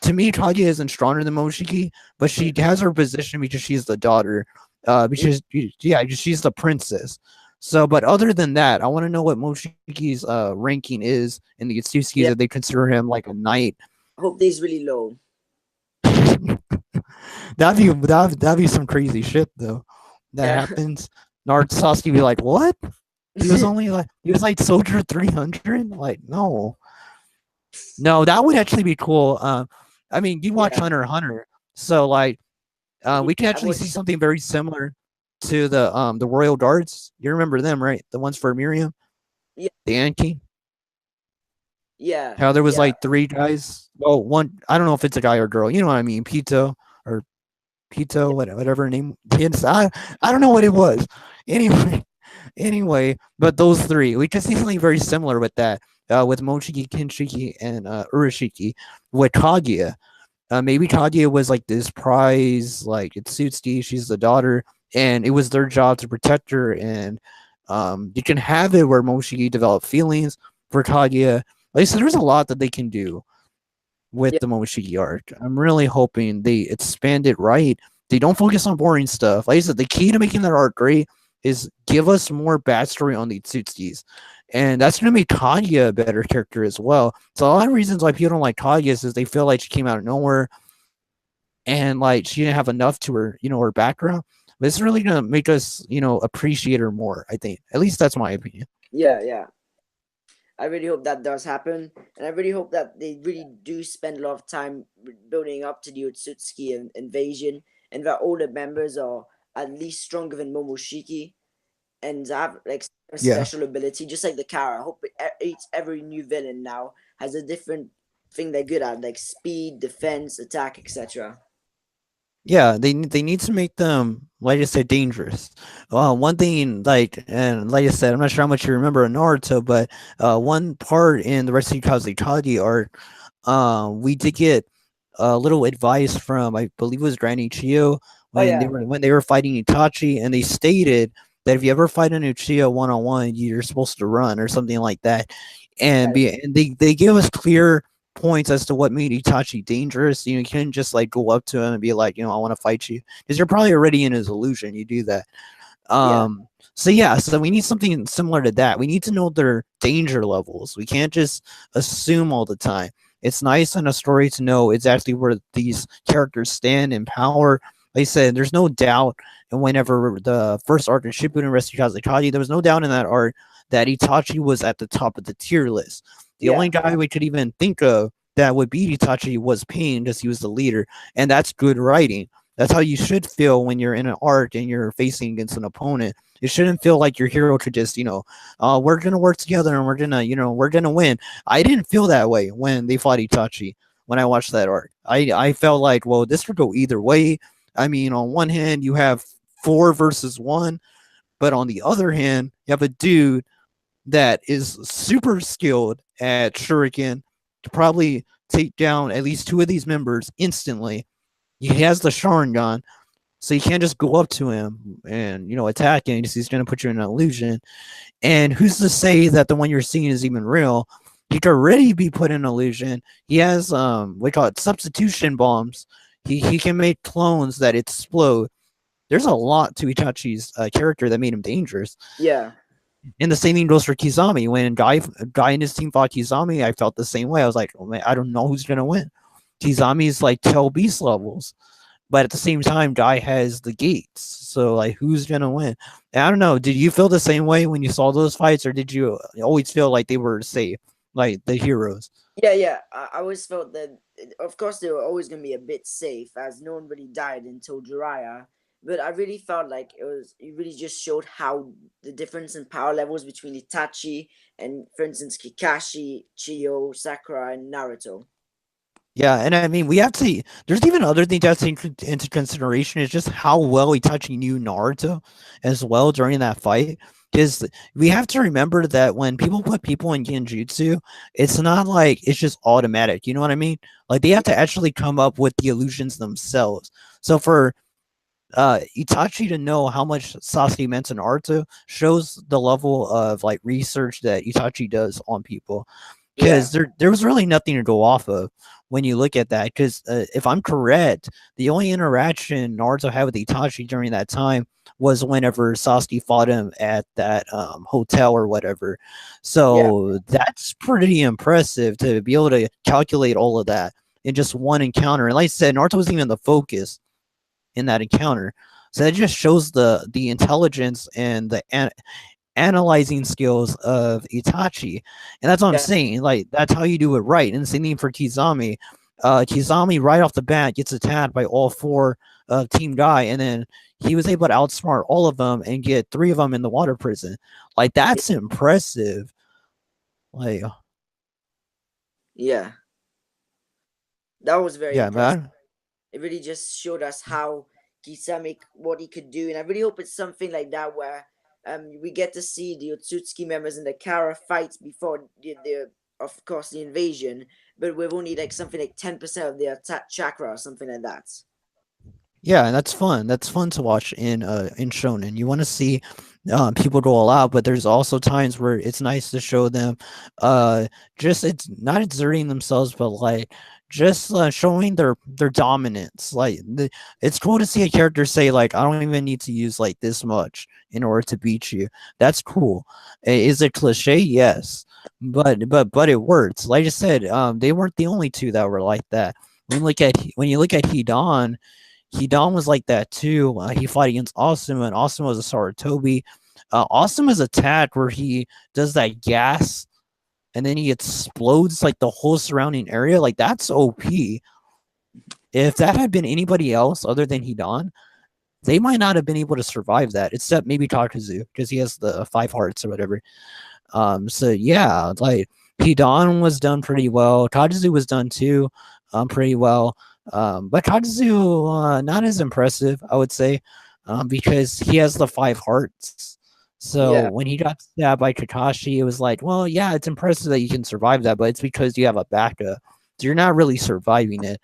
To me, Kaguya isn't stronger than Momoshiki, but she has her position because she's the daughter. Because yeah, she's the princess. So, but other than that, I want to know what Moshiki's ranking is in the Itsuskis yeah. that they consider him like a knight. I hope this really low. That'd be some crazy shit though. That Yeah. happens. Nard Sasuke be like, what? He was like Soldier 300? Like, no. No, that would actually be cool. I mean, you watch Yeah. Hunter x Hunter, so like, Yeah. we can I actually see watched. something very similar to the Royal Guards. You remember them, right? The ones for Miriam, Yeah. the Anki. Yeah. How there was Yeah. like three guys. Well, one I don't know if it's a guy or girl. You know what I mean? Pito or Pito, Yeah. whatever name. I don't know what it was. Anyway, anyway, but those three, we can see something very similar with that. With Mochiki, Kinshiki, and Urashiki, with Kaguya. Maybe Kaguya was like this prize, like Itsuki, she's the daughter, and it was their job to protect her. And you can have it where Moshiki developed feelings for Kaguya. Like I said, there's a lot that they can do with Yeah. the Momoshiki arc. I'm really hoping they expand it right. They don't focus on boring stuff. Like I said, the key to making that arc great is give us more backstory on the Tsutskis. And that's going to make Kaguya a better character as well. So a lot of reasons why people don't like Kaguya is they feel like she came out of nowhere and like she didn't have enough to her, her background. But it's really going to make us, appreciate her more, I think. At least that's my opinion. Yeah. Yeah. I really hope that does happen, and I really hope that they really do spend a lot of time building up to the Otsutsuki invasion, and that all the members are at least stronger than Momoshiki and have like a Yeah. special ability, just like the Kara. I hope every new villain now has a different thing they're good at, like speed, defense, attack, etc. Yeah, they need to make them, like I said, dangerous. One thing, like, and like I said, I'm not sure how much you remember of Naruto, but one part in the Rest of Kazekage arc, we did get a little advice from, I believe it was Granny Chio, Oh when they yeah, were when they were fighting Itachi, and they stated that if you ever fight an Uchiha one on one, you're supposed to run or something like that. and they give us clear points as to what made Itachi dangerous. You can't just like go up to him and be like, I want to fight you, because you're probably already in his illusion. You do that. Yeah. So yeah, so we need something similar to that. We need to know their danger levels. We can't just assume all the time. It's nice in a story to know exactly where these characters stand in power. Like I said, there's no doubt. And whenever the first arc in Shippuden Rescue Kazekage, there was no doubt in that arc that Itachi was at the top of the tier list. The Yeah. only guy we could even think of that would beat Itachi was Pain, because he was the leader, and that's good writing. That's how you should feel when you're in an arc and you're facing against an opponent. It shouldn't feel like your hero could just, we're gonna work together and we're gonna win. I didn't feel that way when they fought Itachi. When I watched that arc, I felt like, well, this could go either way. I mean, on one hand, you have 4 versus 1, but on the other hand, you have a dude that is super skilled at Shuriken to probably take down at least 2 of these members instantly. He has the Sharingan, so you can't just go up to him and attack him because he's going to put you in an illusion. And who's to say that the one you're seeing is even real? He could already be put in illusion. He has we call it substitution bombs. He can make clones that explode. There's a lot to Itachi's character that made him dangerous. Yeah. And the same thing goes for Kizami. When Guy and his team fought Kizami, I felt the same way. I was like, oh man, I don't know who's gonna win. Kizami's like Tail Beast levels, but at the same time, Guy has the gates. So like, who's gonna win? And I don't know. Did you feel the same way when you saw those fights, or did you always feel like they were safe, like the heroes? Yeah. I always felt that, of course, they were always going to be a bit safe, as no one really died until Jiraiya. But I really felt like it really just showed how the difference in power levels between Itachi and, for instance, Kakashi, Chiyo, Sakura, and Naruto. Yeah, and I mean, we have to. There's even other things that's into consideration is just how well Itachi knew Naruto as well during that fight. Because we have to remember that when people put people in genjutsu, it's not like it's just automatic. You know what I mean? Like they have to actually come up with the illusions themselves. So for Itachi to know how much Sasuke meant to Naruto shows the level of like research that Itachi does on people. Because there was really nothing to go off of when you look at that. Because if I'm correct, the only interaction Naruto had with Itachi during that time was whenever Sasuke fought him at that hotel or whatever. So that's pretty impressive to be able to calculate all of that in just one encounter. And like I said, Naruto wasn't even the focus in that encounter. So that just shows the intelligence and the analyzing skills of Itachi. And that's what I'm saying. Like, that's how you do it right. And the same thing for Kizami. Kizami, right off the bat, gets attacked by all 4 of Team Guy, and then he was able to outsmart all of them and get 3 of them in the water prison. Like, that's impressive. Like, yeah, that was very impressive. man. It really just showed us how Kisame, what he could do, and I really hope it's something like that where we get to see the Otsutsuki members in the Kara fights before the of course the invasion, but with only like something like 10% of their chakra or something like that. Yeah, and that's fun. That's fun to watch in Shonen. You want to see people go all out, but there's also times where it's nice to show them just it's not exerting themselves, but like just showing their dominance. Like it's cool to see a character say like, I don't even need to use like this much in order to beat you. That's cool. Is it cliche? Yes, but it works. Like I said, they weren't the only 2 that were like that. When you look at Hidan was like that too. He fought against Asuma, and Asuma was a Sarutobi. Asuma's attack where he does that gas and then he explodes like the whole surrounding area, like that's OP. If that had been anybody else other than Hidan, they might not have been able to survive that, except maybe Takazu, because he has the 5 hearts or whatever. So yeah, like Hidan was done pretty well. Takazu was done too, pretty well. But Takazu, not as impressive, I would say, because he has the 5 hearts. So when he got stabbed by Kakashi, it was like, well, yeah, it's impressive that you can survive that, but it's because you have a backup. So you're not really surviving it.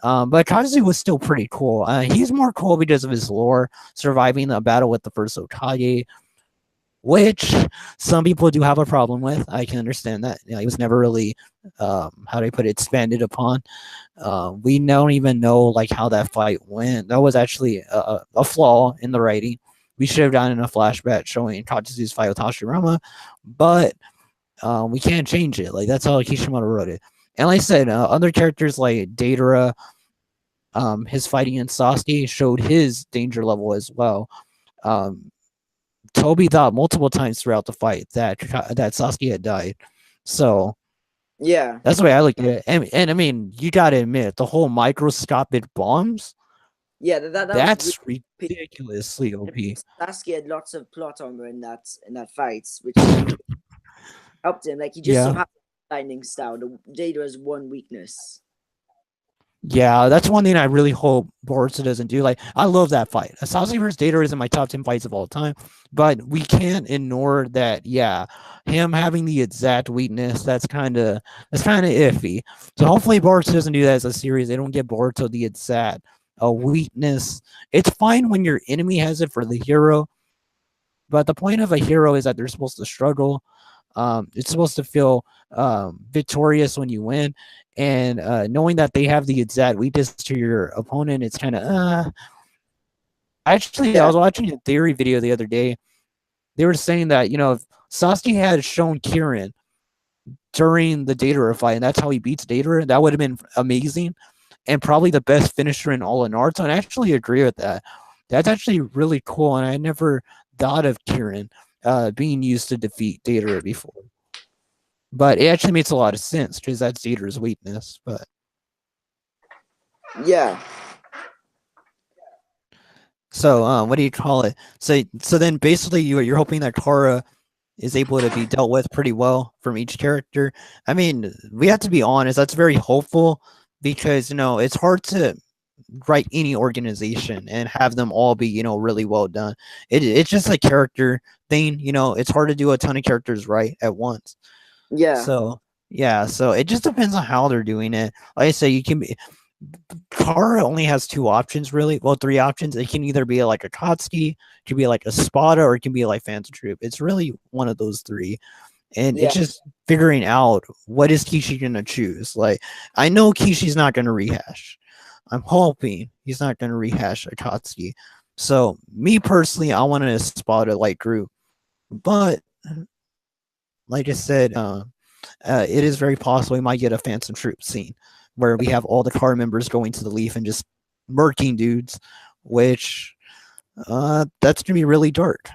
But Takazu was still pretty cool. He's more cool because of his lore, surviving the battle with the first Hokage, which some people do have a problem with. I can understand that. You know, he was never really, how do I put it, expanded upon. We don't even know like how that fight went. That was actually a flaw in the writing. We should have done in a flashback showing Katsu's fight with Hashirama, but we can't change it. Like that's how Kishimoto wrote it. And like I said, other characters like Deidara, his fighting in Sasuke showed his danger level as well. Um, Toby thought multiple times throughout the fight that Sasuke had died. So Yeah, that's the way I look at it. And I mean, you gotta admit, the whole microscopic bombs, yeah, that was that's really ridiculously OP. Sasuke had lots of plot armor in that fight, which really helped him. Like he just so Yeah. happened lightning style. The Deidara's one weakness. Yeah, that's one thing I really hope Boruto doesn't do. Like, I love that fight. Sasuke versus Deidara is in my top 10 fights of all time, but we can't ignore that. Yeah, him having the exact weakness, that's kind of iffy. So hopefully Boruto doesn't do that as a series. They don't give Boruto the exact weakness. It's fine when your enemy has it for the hero, but the point of a hero is that they're supposed to struggle. It's supposed to feel victorious when you win, and knowing that they have the exact weakness to your opponent, it's kind of. Actually, I Yeah, was watching a theory video the other day. They were saying that if Sasuke had shown Kirin during the Deidara fight, and that's how he beats Deidara, that would have been amazing, and probably the best finisher in all of Naruto. And I actually agree with that. That's actually really cool, and I never thought of Kirin being used to defeat Deidara before. But it actually makes a lot of sense because that's Zeter's weakness. But yeah, so, what do you call it? So then basically you're hoping that Kara is able to be dealt with pretty well from each character. I mean, we have to be honest. That's very hopeful because it's hard to write any organization and have them all be really well done. It's just a character thing. It's hard to do a ton of characters right at once. yeah, So yeah, so it just depends on how they're doing it. Like I say, you can be Kara only has two options really. Well, three options. It can either be like a Kotsky, it can be like a Spada, or it can be like Phantom Troop. It's really one of those three. And yeah, it's just figuring out what is Kishi gonna choose. Like I know Kishi's not gonna rehash. I'm hoping he's not gonna rehash Akatsuki. So me personally, I want a Spada like group. But like I said, it is very possible we might get a Phantom Troop scene where we have all the car members going to the Leaf and just murking dudes, which that's gonna be really dark.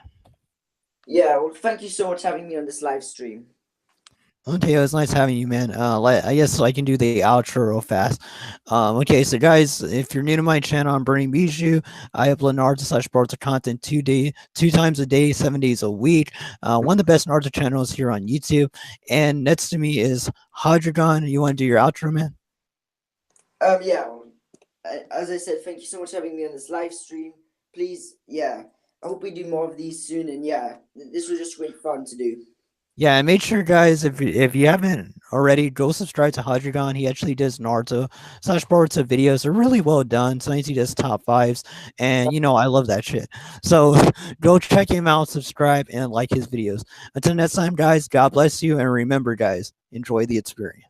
yeah. Well, thank you so much for having me on this live stream. Okay, it was nice having you, man. I guess I can do the outro real fast. Okay, so guys, if you're new to my channel, I'm Burning Bijou. I upload Naruto/Boruto content 2 times a day, 7 days a week. One of the best Naruto channels here on YouTube. And next to me is Hadragon. You want to do your outro, man? Yeah. As I said, thank you so much for having me on this live stream. Please, yeah. I hope we do more of these soon. And yeah, this was just great fun to do. Yeah, and make sure, guys, if you haven't already, go subscribe to Hadragon. He actually does Naruto/Boruto videos. They're really well done. Sometimes he does top fives, and I love that shit. So go check him out, subscribe, and like his videos. Until next time, guys, God bless you, and remember, guys, enjoy the experience.